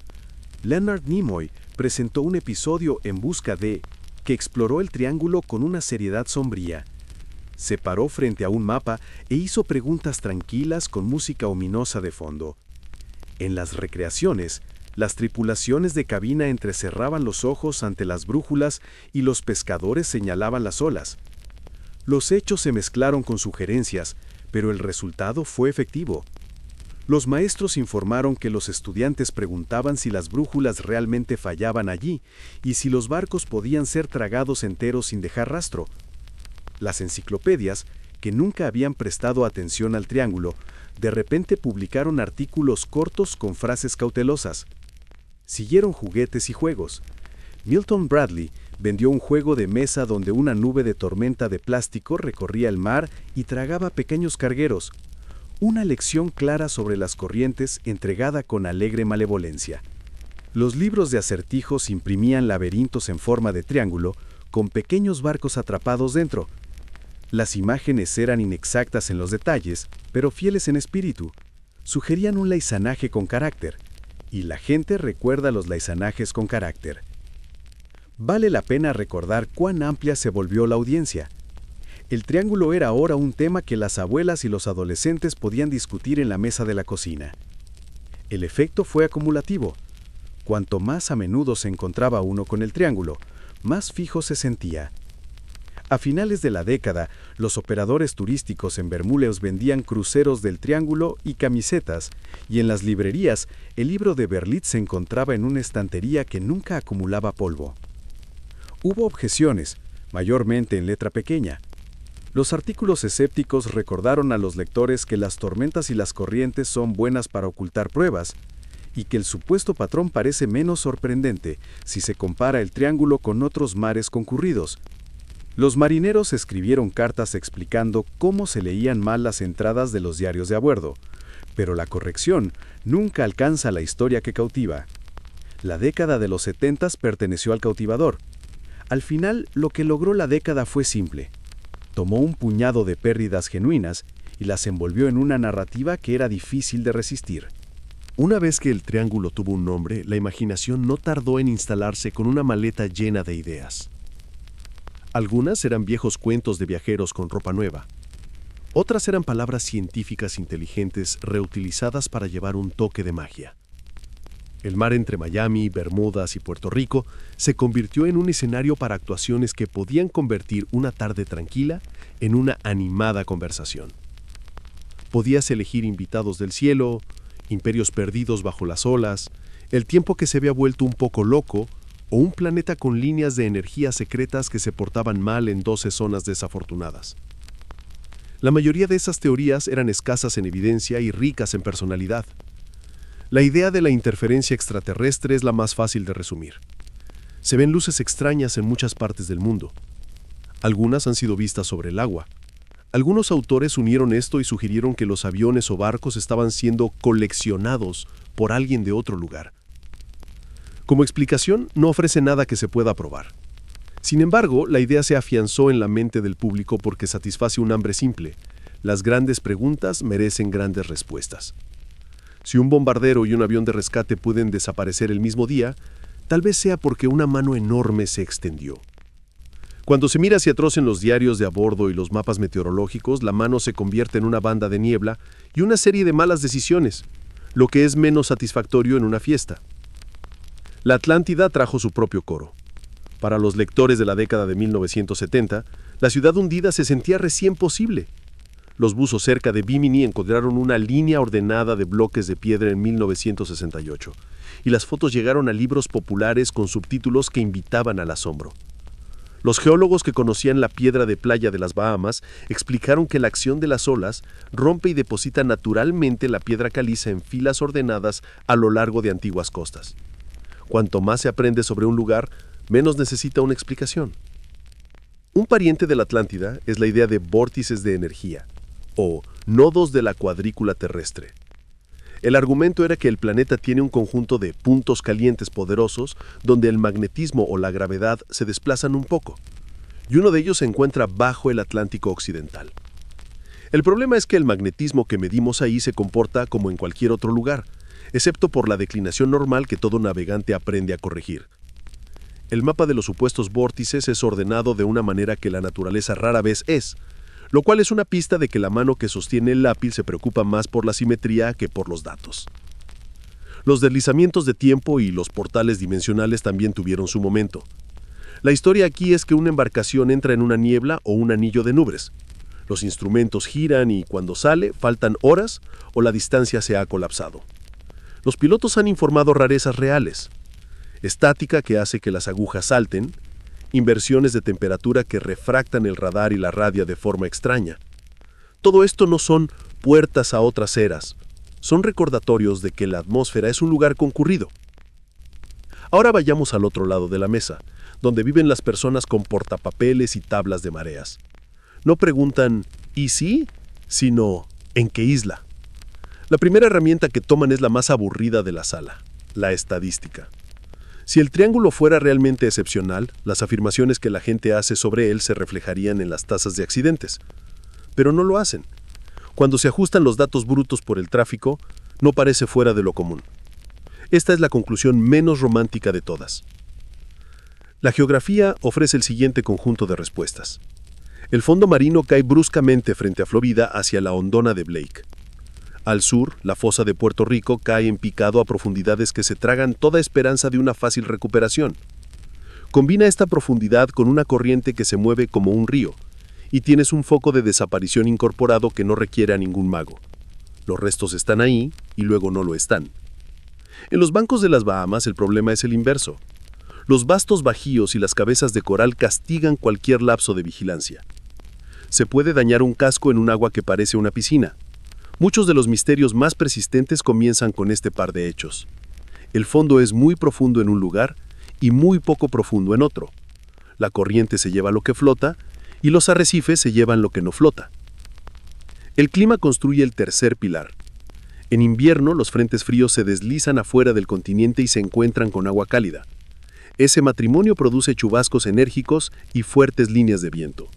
Leonard Nimoy presentó un episodio En busca de, que exploró el Triángulo con una seriedad sombría. Se paró frente a un mapa e hizo preguntas tranquilas con música ominosa de fondo. En las recreaciones, las tripulaciones de cabina entrecerraban los ojos ante las brújulas y los pescadores señalaban las olas. Los hechos se mezclaron con sugerencias, pero el resultado fue efectivo. Los maestros informaron que los estudiantes preguntaban si las brújulas realmente fallaban allí y si los barcos podían ser tragados enteros sin dejar rastro. Las enciclopedias, que nunca habían prestado atención al triángulo, de repente publicaron artículos cortos con frases cautelosas. Siguieron juguetes y juegos. Milton Bradley vendió un juego de mesa donde una nube de tormenta de plástico recorría el mar y tragaba pequeños cargueros. Una lección clara sobre las corrientes entregada con alegre malevolencia. Los libros de acertijos imprimían laberintos en forma de triángulo con pequeños barcos atrapados dentro. Las imágenes eran inexactas en los detalles, pero fieles en espíritu. Sugerían un laizanaje con carácter, y la gente recuerda los laizanajes con carácter. Vale la pena recordar cuán amplia se volvió la audiencia. El triángulo era ahora un tema que las abuelas y los adolescentes podían discutir en la mesa de la cocina. El efecto fue acumulativo. Cuanto más a menudo se encontraba uno con el triángulo, más fijo se sentía. A finales de la década, los operadores turísticos en Bermúdez vendían cruceros del Triángulo y camisetas, y en las librerías, el libro de Berlitz se encontraba en una estantería que nunca acumulaba polvo. Hubo objeciones, mayormente en letra pequeña. Los artículos escépticos recordaron a los lectores que las tormentas y las corrientes son buenas para ocultar pruebas, y que el supuesto patrón parece menos sorprendente si se compara el Triángulo con otros mares concurridos. Los marineros escribieron cartas explicando cómo se leían mal las entradas de los diarios de a bordo, pero la corrección nunca alcanza la historia que cautiva. La década de los 70 perteneció al cautivador. Al final, lo que logró la década fue simple. Tomó un puñado de pérdidas genuinas y las envolvió en una narrativa que era difícil de resistir. Una vez que el triángulo tuvo un nombre, la imaginación no tardó en instalarse con una maleta llena de ideas. Algunas eran viejos cuentos de viajeros con ropa nueva. Otras eran palabras científicas inteligentes reutilizadas para llevar un toque de magia. El mar entre Miami, Bermudas y Puerto Rico se convirtió en un escenario para actuaciones que podían convertir una tarde tranquila en una animada conversación. Podías elegir invitados del cielo, imperios perdidos bajo las olas, el tiempo que se había vuelto un poco loco, o un planeta con líneas de energía secretas que se portaban mal en 12 zonas desafortunadas. La mayoría de esas teorías eran escasas en evidencia y ricas en personalidad. La idea de la interferencia extraterrestre es la más fácil de resumir. Se ven luces extrañas en muchas partes del mundo. Algunas han sido vistas sobre el agua. Algunos autores unieron esto y sugirieron que los aviones o barcos estaban siendo coleccionados por alguien de otro lugar. Como explicación, no ofrece nada que se pueda probar. Sin embargo, la idea se afianzó en la mente del público porque satisface un hambre simple. Las grandes preguntas merecen grandes respuestas. Si un bombardero y un avión de rescate pueden desaparecer el mismo día, tal vez sea porque una mano enorme se extendió. Cuando se mira hacia atrás en los diarios de a bordo y los mapas meteorológicos, la mano se convierte en una banda de niebla y una serie de malas decisiones, lo que es menos satisfactorio en una fiesta. La Atlántida trajo su propio coro. Para los lectores de la década de 1970, la ciudad hundida se sentía recién posible. Los buzos cerca de Bimini encontraron una línea ordenada de bloques de piedra en 1968, y las fotos llegaron a libros populares con subtítulos que invitaban al asombro. Los geólogos que conocían la piedra de playa de las Bahamas explicaron que la acción de las olas rompe y deposita naturalmente la piedra caliza en filas ordenadas a lo largo de antiguas costas. Cuanto más se aprende sobre un lugar, menos necesita una explicación. Un pariente de la Atlántida es la idea de vórtices de energía, o nodos de la cuadrícula terrestre. El argumento era que el planeta tiene un conjunto de puntos calientes poderosos donde el magnetismo o la gravedad se desplazan un poco, y uno de ellos se encuentra bajo el Atlántico Occidental. El problema es que el magnetismo que medimos ahí se comporta como en cualquier otro lugar, excepto por la declinación normal que todo navegante aprende a corregir. El mapa de los supuestos vórtices es ordenado de una manera que la naturaleza rara vez es, lo cual es una pista de que la mano que sostiene el lápiz se preocupa más por la simetría que por los datos. Los deslizamientos de tiempo y los portales dimensionales también tuvieron su momento. La historia aquí es que una embarcación entra en una niebla o un anillo de nubes. Los instrumentos giran y cuando sale faltan horas o la distancia se ha colapsado. Los pilotos han informado rarezas reales. Estática que hace que las agujas salten, inversiones de temperatura que refractan el radar y la radia de forma extraña. Todo esto no son puertas a otras eras, son recordatorios de que la atmósfera es un lugar concurrido. Ahora vayamos al otro lado de la mesa, donde viven las personas con portapapeles y tablas de mareas. No preguntan ¿y sí?, sino ¿en qué isla? La primera herramienta que toman es la más aburrida de la sala, la estadística. Si el triángulo fuera realmente excepcional, las afirmaciones que la gente hace sobre él se reflejarían en las tasas de accidentes. Pero no lo hacen. Cuando se ajustan los datos brutos por el tráfico, no parece fuera de lo común. Esta es la conclusión menos romántica de todas. La geografía ofrece el siguiente conjunto de respuestas. El fondo marino cae bruscamente frente a Florida hacia la hondona de Blake. Al sur, la fosa de Puerto Rico cae en picado a profundidades que se tragan toda esperanza de una fácil recuperación. Combina esta profundidad con una corriente que se mueve como un río, y tienes un foco de desaparición incorporado que no requiere a ningún mago. Los restos están ahí y luego no lo están. En los bancos de las Bahamas el problema es el inverso. Los vastos bajíos y las cabezas de coral castigan cualquier lapso de vigilancia. Se puede dañar un casco en un agua que parece una piscina. Muchos de los misterios más persistentes comienzan con este par de hechos. El fondo es muy profundo en un lugar y muy poco profundo en otro. la corriente se lleva lo que flota y los arrecifes se llevan lo que no flota. El clima construye el tercer pilar. En invierno, los frentes fríos se deslizan afuera del continente y se encuentran con agua cálida. Ese matrimonio produce chubascos enérgicos y fuertes líneas de viento.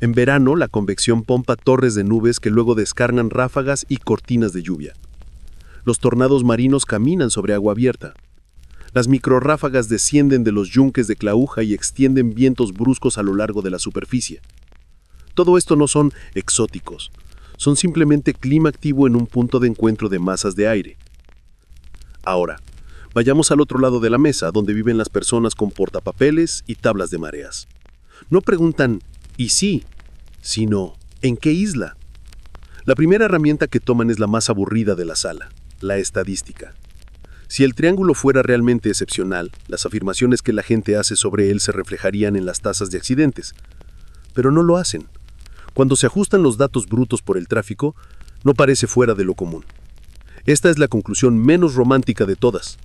En verano, la convección pompa torres de nubes que luego descargan ráfagas y cortinas de lluvia. Los tornados marinos caminan sobre agua abierta. Las microrráfagas descienden de los yunques de clauja y extienden vientos bruscos a lo largo de la superficie. Todo esto no son exóticos, son simplemente clima activo en un punto de encuentro de masas de aire. Ahora, vayamos al otro lado de la mesa, donde viven las personas con portapapeles y tablas de mareas. No preguntan ¿y sí?, sino ¿en qué isla? La primera herramienta que toman es la más aburrida de la sala, la estadística. Si el triángulo fuera realmente excepcional, las afirmaciones que la gente hace sobre él se reflejarían en las tasas de accidentes. Pero no lo hacen. Cuando se ajustan los datos brutos por el tráfico, no parece fuera de lo común. Esta es la conclusión menos romántica de todas.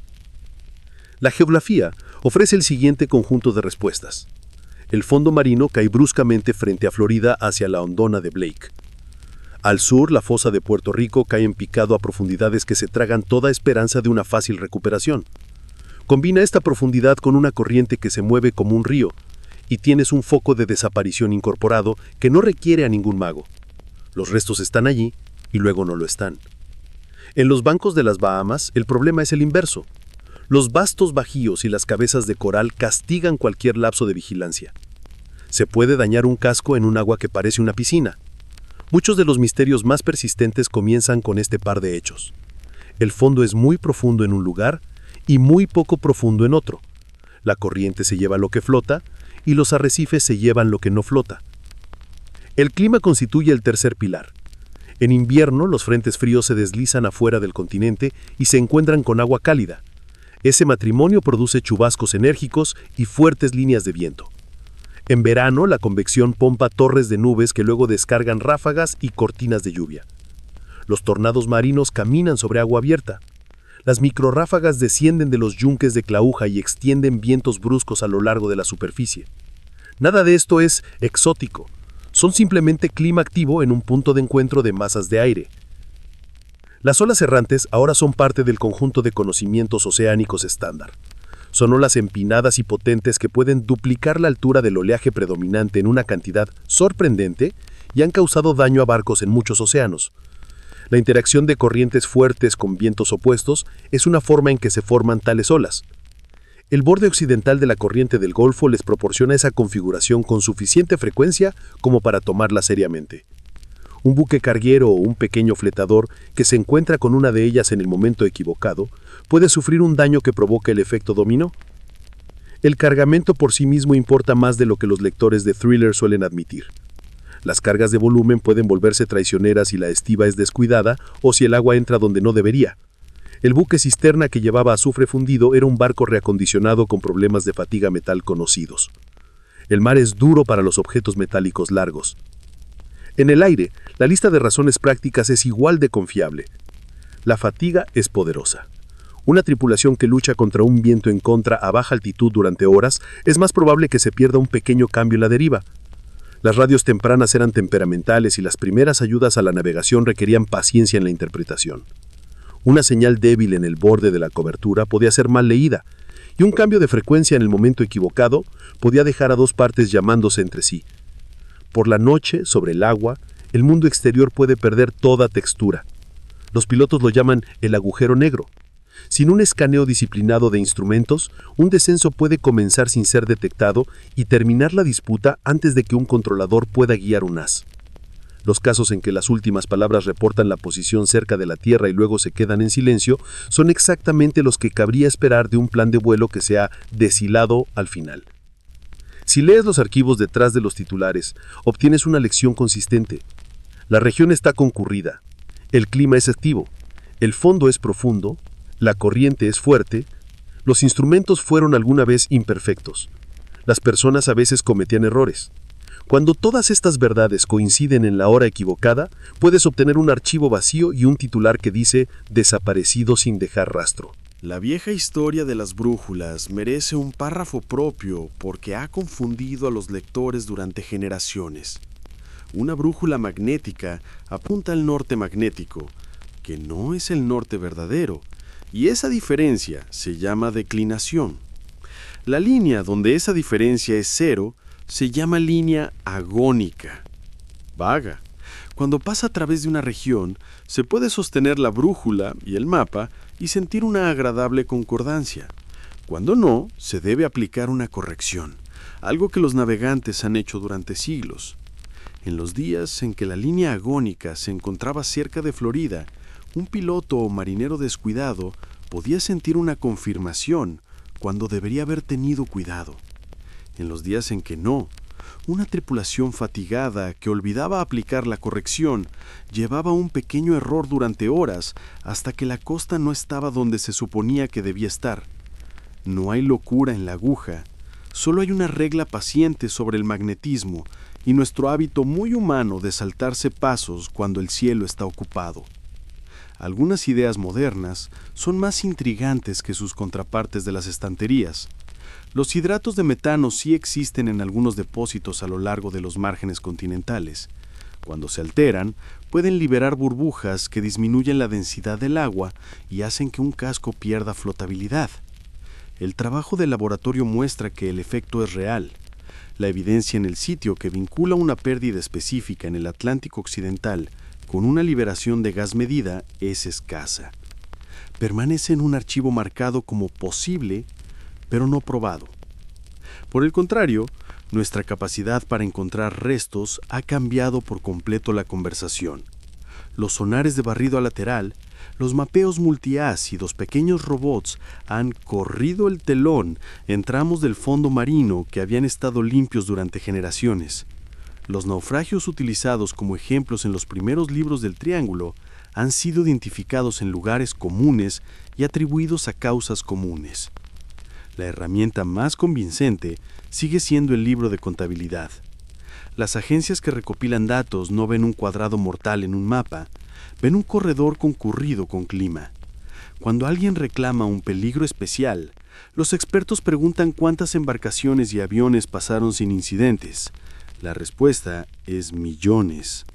La geografía ofrece el siguiente conjunto de respuestas. El fondo marino cae bruscamente frente a Florida hacia la hondona de Blake. Al sur, la fosa de Puerto Rico cae en picado a profundidades que se tragan toda esperanza de una fácil recuperación. Combina esta profundidad con una corriente que se mueve como un río, y tienes un foco de desaparición incorporado que no requiere a ningún mago. Los restos están allí y luego no lo están. En los bancos de las Bahamas, el problema es el inverso. Los vastos bajíos y las cabezas de coral castigan cualquier lapso de vigilancia. Se puede dañar un casco en un agua que parece una piscina. Muchos de los misterios más persistentes comienzan con este par de hechos. El fondo es muy profundo en un lugar y muy poco profundo en otro. La corriente se lleva lo que flota y los arrecifes se llevan lo que no flota. El clima constituye el tercer pilar. En invierno, los frentes fríos se deslizan afuera del continente y se encuentran con agua cálida. Ese matrimonio produce chubascos enérgicos y fuertes líneas de viento. En verano, la convección pompa torres de nubes que luego descargan ráfagas y cortinas de lluvia. Los tornados marinos caminan sobre agua abierta. Las microrráfagas descienden de los yunques de clauja y extienden vientos bruscos a lo largo de la superficie. Nada de esto es exótico. Son simplemente clima activo en un punto de encuentro de masas de aire. Las olas errantes ahora son parte del conjunto de conocimientos oceánicos estándar. Son olas empinadas y potentes que pueden duplicar la altura del oleaje predominante en una cantidad sorprendente y han causado daño a barcos en muchos océanos. La interacción de corrientes fuertes con vientos opuestos es una forma en que se forman tales olas. El borde occidental de la corriente del Golfo les proporciona esa configuración con suficiente frecuencia como para tomarla seriamente. Un buque carguero o un pequeño fletador que se encuentra con una de ellas en el momento equivocado puede sufrir un daño que provoca el efecto dominó. El cargamento por sí mismo importa más de lo que los lectores de thriller suelen admitir. Las cargas de volumen pueden volverse traicioneras si la estiba es descuidada o si el agua entra donde no debería. El buque cisterna que llevaba azufre fundido era un barco reacondicionado con problemas de fatiga metal conocidos. El mar es duro para los objetos metálicos largos. En el aire, la lista de razones prácticas es igual de confiable. La fatiga es poderosa. Una tripulación que lucha contra un viento en contra a baja altitud durante horas es más probable que se pierda un pequeño cambio en la deriva. Las radios tempranas eran temperamentales y las primeras ayudas a la navegación requerían paciencia en la interpretación. Una señal débil en el borde de la cobertura podía ser mal leída, y un cambio de frecuencia en el momento equivocado podía dejar a dos partes llamándose entre sí. Por la noche, sobre el agua, el mundo exterior puede perder toda textura. Los pilotos lo llaman el agujero negro. Sin un escaneo disciplinado de instrumentos, un descenso puede comenzar sin ser detectado y terminar la disputa antes de que un controlador pueda guiar un haz. Los casos en que las últimas palabras reportan la posición cerca de la Tierra y luego se quedan en silencio son exactamente los que cabría esperar de un plan de vuelo que se ha deshilado al final. Si lees los archivos detrás de los titulares, obtienes una lección consistente. La región está concurrida, el clima es activo, el fondo es profundo, la corriente es fuerte, los instrumentos fueron alguna vez imperfectos, las personas a veces cometían errores. Cuando todas estas verdades coinciden en la hora equivocada, puedes obtener un archivo vacío y un titular que dice «desaparecido sin dejar rastro». La vieja historia de las brújulas merece un párrafo propio porque ha confundido a los lectores durante generaciones. Una brújula magnética apunta al norte magnético, que no es el norte verdadero, y esa diferencia se llama declinación. La línea donde esa diferencia es cero se llama línea agónica. Vaga. Cuando pasa a través de una región, se puede sostener la brújula y el mapa y sentir una agradable concordancia. Cuando no, se debe aplicar una corrección, algo que los navegantes han hecho durante siglos. En los días en que la línea agónica se encontraba cerca de Florida, un piloto o marinero descuidado podía sentir una confirmación cuando debería haber tenido cuidado. En los días en que no, una tripulación fatigada que olvidaba aplicar la corrección llevaba un pequeño error durante horas hasta que la costa no estaba donde se suponía que debía estar. No hay locura en la aguja, solo hay una regla paciente sobre el magnetismo y nuestro hábito muy humano de saltarse pasos cuando el cielo está ocupado. Algunas ideas modernas son más intrigantes que sus contrapartes de las estanterías. Los hidratos de metano sí existen en algunos depósitos a lo largo de los márgenes continentales. Cuando se alteran, pueden liberar burbujas que disminuyen la densidad del agua y hacen que un casco pierda flotabilidad. El trabajo de laboratorio muestra que el efecto es real. La evidencia en el sitio que vincula una pérdida específica en el Atlántico Occidental con una liberación de gas medida es escasa. Permanece en un archivo marcado como posible, pero no probado. Por el contrario, nuestra capacidad para encontrar restos ha cambiado por completo la conversación. Los sonares de barrido lateral, los mapeos multi-haz y los pequeños robots han corrido el telón en tramos del fondo marino que habían estado limpios durante generaciones. Los naufragios utilizados como ejemplos en los primeros libros del Triángulo han sido identificados en lugares comunes y atribuidos a causas comunes. La herramienta más convincente sigue siendo el libro de contabilidad. Las agencias que recopilan datos no ven un cuadrado mortal en un mapa, ven un corredor concurrido con clima. Cuando alguien reclama un peligro especial, los expertos preguntan cuántas embarcaciones y aviones pasaron sin incidentes. La respuesta es millones.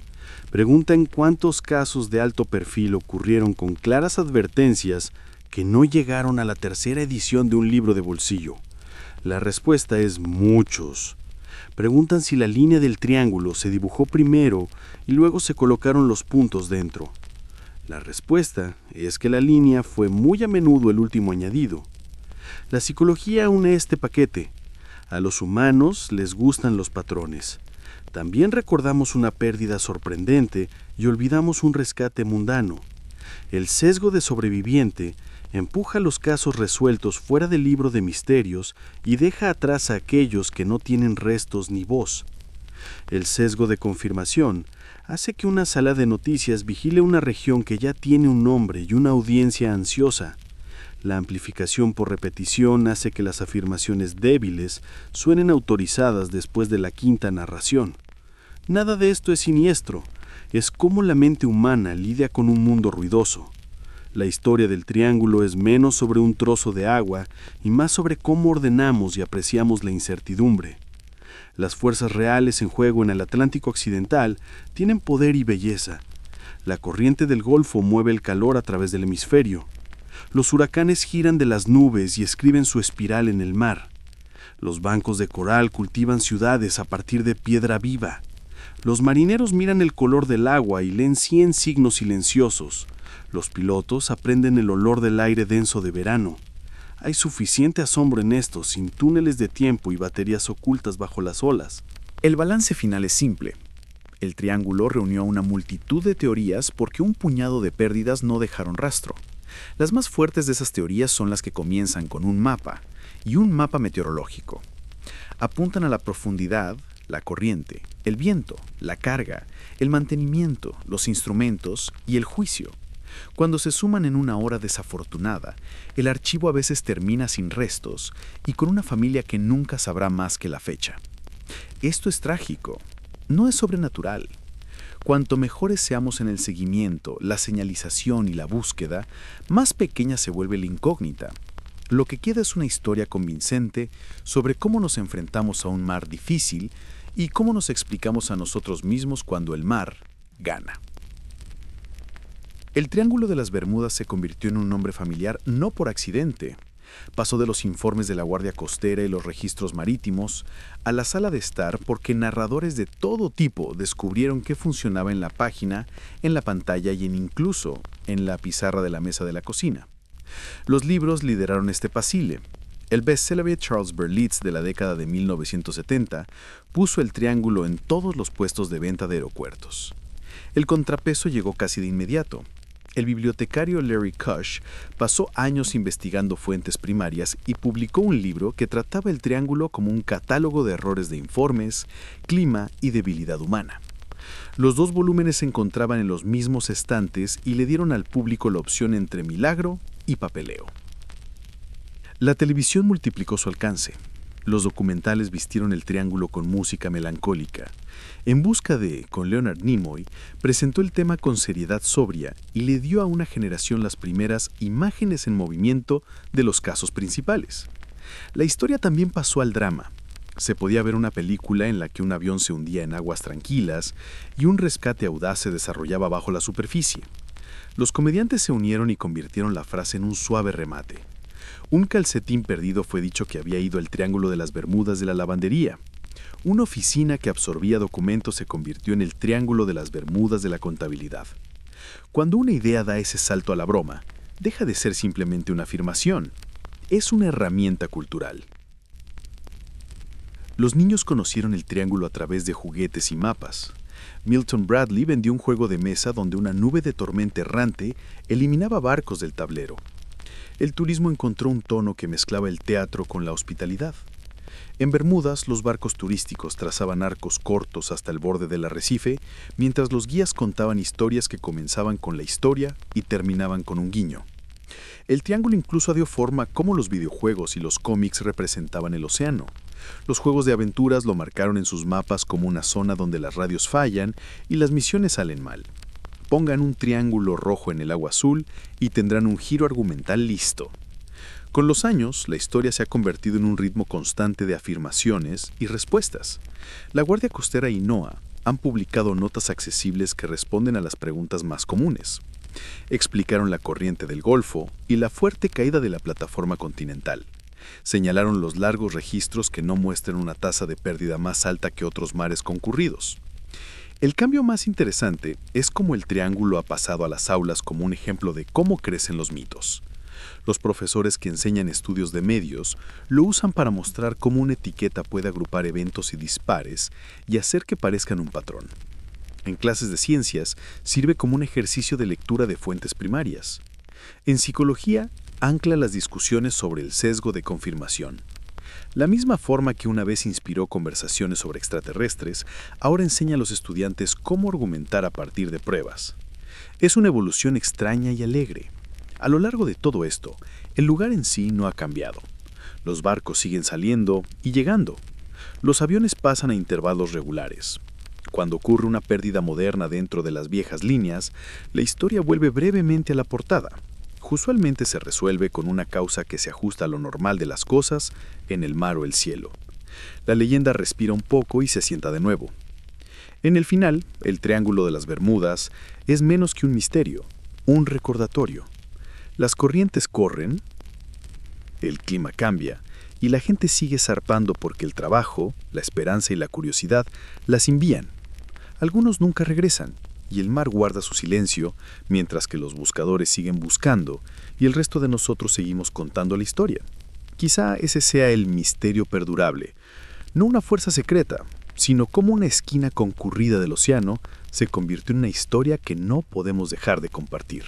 Preguntan cuántos casos de alto perfil ocurrieron con claras advertencias que no llegaron a la tercera edición de un libro de bolsillo. La respuesta es muchos. Preguntan si la línea del triángulo se dibujó primero y luego se colocaron los puntos dentro. La respuesta es que la línea fue muy a menudo el último añadido. La psicología une este paquete. A los humanos les gustan los patrones. También recordamos una pérdida sorprendente y olvidamos un rescate mundano. El sesgo de sobreviviente empuja los casos resueltos fuera del libro de misterios y deja atrás a aquellos que no tienen restos ni voz. El sesgo de confirmación hace que una sala de noticias vigile una región que ya tiene un nombre y una audiencia ansiosa. La amplificación por repetición hace que las afirmaciones débiles suenen autorizadas después de la quinta narración. Nada de esto es siniestro, es cómo la mente humana lidia con un mundo ruidoso. La historia del Triángulo es menos sobre un trozo de agua y más sobre cómo ordenamos y apreciamos la incertidumbre. Las fuerzas reales en juego en el Atlántico Occidental tienen poder y belleza. La corriente del Golfo mueve el calor a través del hemisferio. Los huracanes giran de las nubes y escriben su espiral en el mar. Los bancos de coral cultivan ciudades a partir de piedra viva. Los marineros miran el color del agua y leen 100 signos silenciosos. Los pilotos aprenden el olor del aire denso de verano. Hay suficiente asombro en esto, sin túneles de tiempo y baterías ocultas bajo las olas. El balance final es simple. El Triángulo reunió una multitud de teorías porque un puñado de pérdidas no dejaron rastro. Las más fuertes de esas teorías son las que comienzan con un mapa, y un mapa meteorológico. Apuntan a la profundidad, la corriente, el viento, la carga, el mantenimiento, los instrumentos y el juicio. Cuando se suman en una hora desafortunada, el archivo a veces termina sin restos y con una familia que nunca sabrá más que la fecha. Esto es trágico, no es sobrenatural. Cuanto mejores seamos en el seguimiento, la señalización y la búsqueda, más pequeña se vuelve la incógnita. Lo que queda es una historia convincente sobre cómo nos enfrentamos a un mar difícil y cómo nos explicamos a nosotros mismos cuando el mar gana. El Triángulo de las Bermudas se convirtió en un nombre familiar no por accidente. Pasó de los informes de la Guardia Costera y los registros marítimos a la sala de estar porque narradores de todo tipo descubrieron qué funcionaba en la página, en la pantalla y incluso en la pizarra de la mesa de la cocina. Los libros lideraron este pasile. El bestseller de Charles Berlitz de la década de 1970 puso el triángulo en todos los puestos de venta de aeropuertos. El contrapeso llegó casi de inmediato. El bibliotecario Larry Kush pasó años investigando fuentes primarias y publicó un libro que trataba el triángulo como un catálogo de errores de informes, clima y debilidad humana. Los dos volúmenes se encontraban en los mismos estantes y le dieron al público la opción entre milagro y papeleo. La televisión multiplicó su alcance. Los documentales vistieron el triángulo con música melancólica. En busca de, con Leonard Nimoy, presentó el tema con seriedad sobria y le dio a una generación las primeras imágenes en movimiento de los casos principales. La historia también pasó al drama. Se podía ver una película en la que un avión se hundía en aguas tranquilas y un rescate audaz se desarrollaba bajo la superficie. Los comediantes se unieron y convirtieron la frase en un suave remate. Un calcetín perdido fue dicho que había ido al Triángulo de las Bermudas de la lavandería. Una oficina que absorbía documentos se convirtió en el Triángulo de las Bermudas de la contabilidad. Cuando una idea da ese salto a la broma, deja de ser simplemente una afirmación. Es una herramienta cultural. Los niños conocieron el triángulo a través de juguetes y mapas. Milton Bradley vendió un juego de mesa donde una nube de tormenta errante eliminaba barcos del tablero. El turismo encontró un tono que mezclaba el teatro con la hospitalidad. En Bermudas, los barcos turísticos trazaban arcos cortos hasta el borde del arrecife, mientras los guías contaban historias que comenzaban con la historia y terminaban con un guiño. El triángulo incluso dio forma a cómo los videojuegos y los cómics representaban el océano. Los juegos de aventuras lo marcaron en sus mapas como una zona donde las radios fallan y las misiones salen mal. Pongan un triángulo rojo en el agua azul y tendrán un giro argumental listo. Con los años, la historia se ha convertido en un ritmo constante de afirmaciones y respuestas. La Guardia Costera y NOAA han publicado notas accesibles que responden a las preguntas más comunes. Explicaron la corriente del Golfo y la fuerte caída de la plataforma continental. Señalaron los largos registros que no muestran una tasa de pérdida más alta que otros mares concurridos. El cambio más interesante es cómo el triángulo ha pasado a las aulas como un ejemplo de cómo crecen los mitos. Los profesores que enseñan estudios de medios lo usan para mostrar cómo una etiqueta puede agrupar eventos y dispares y hacer que parezcan un patrón. En clases de ciencias sirve como un ejercicio de lectura de fuentes primarias. En psicología, ancla las discusiones sobre el sesgo de confirmación. La misma forma que una vez inspiró conversaciones sobre extraterrestres, ahora enseña a los estudiantes cómo argumentar a partir de pruebas. Es una evolución extraña y alegre. A lo largo de todo esto, el lugar en sí no ha cambiado. Los barcos siguen saliendo y llegando. Los aviones pasan a intervalos regulares. Cuando ocurre una pérdida moderna dentro de las viejas líneas, la historia vuelve brevemente a la portada. Usualmente se resuelve con una causa que se ajusta a lo normal de las cosas en el mar o el cielo. La leyenda respira un poco y se sienta de nuevo. En el final, el Triángulo de las Bermudas es menos que un misterio, un recordatorio. Las corrientes corren, el clima cambia y la gente sigue zarpando porque el trabajo, la esperanza y la curiosidad las envían. Algunos nunca regresan y el mar guarda su silencio mientras que los buscadores siguen buscando y el resto de nosotros seguimos contando la historia. Quizá ese sea el misterio perdurable, no una fuerza secreta, sino como una esquina concurrida del océano se convirtió en una historia que no podemos dejar de compartir.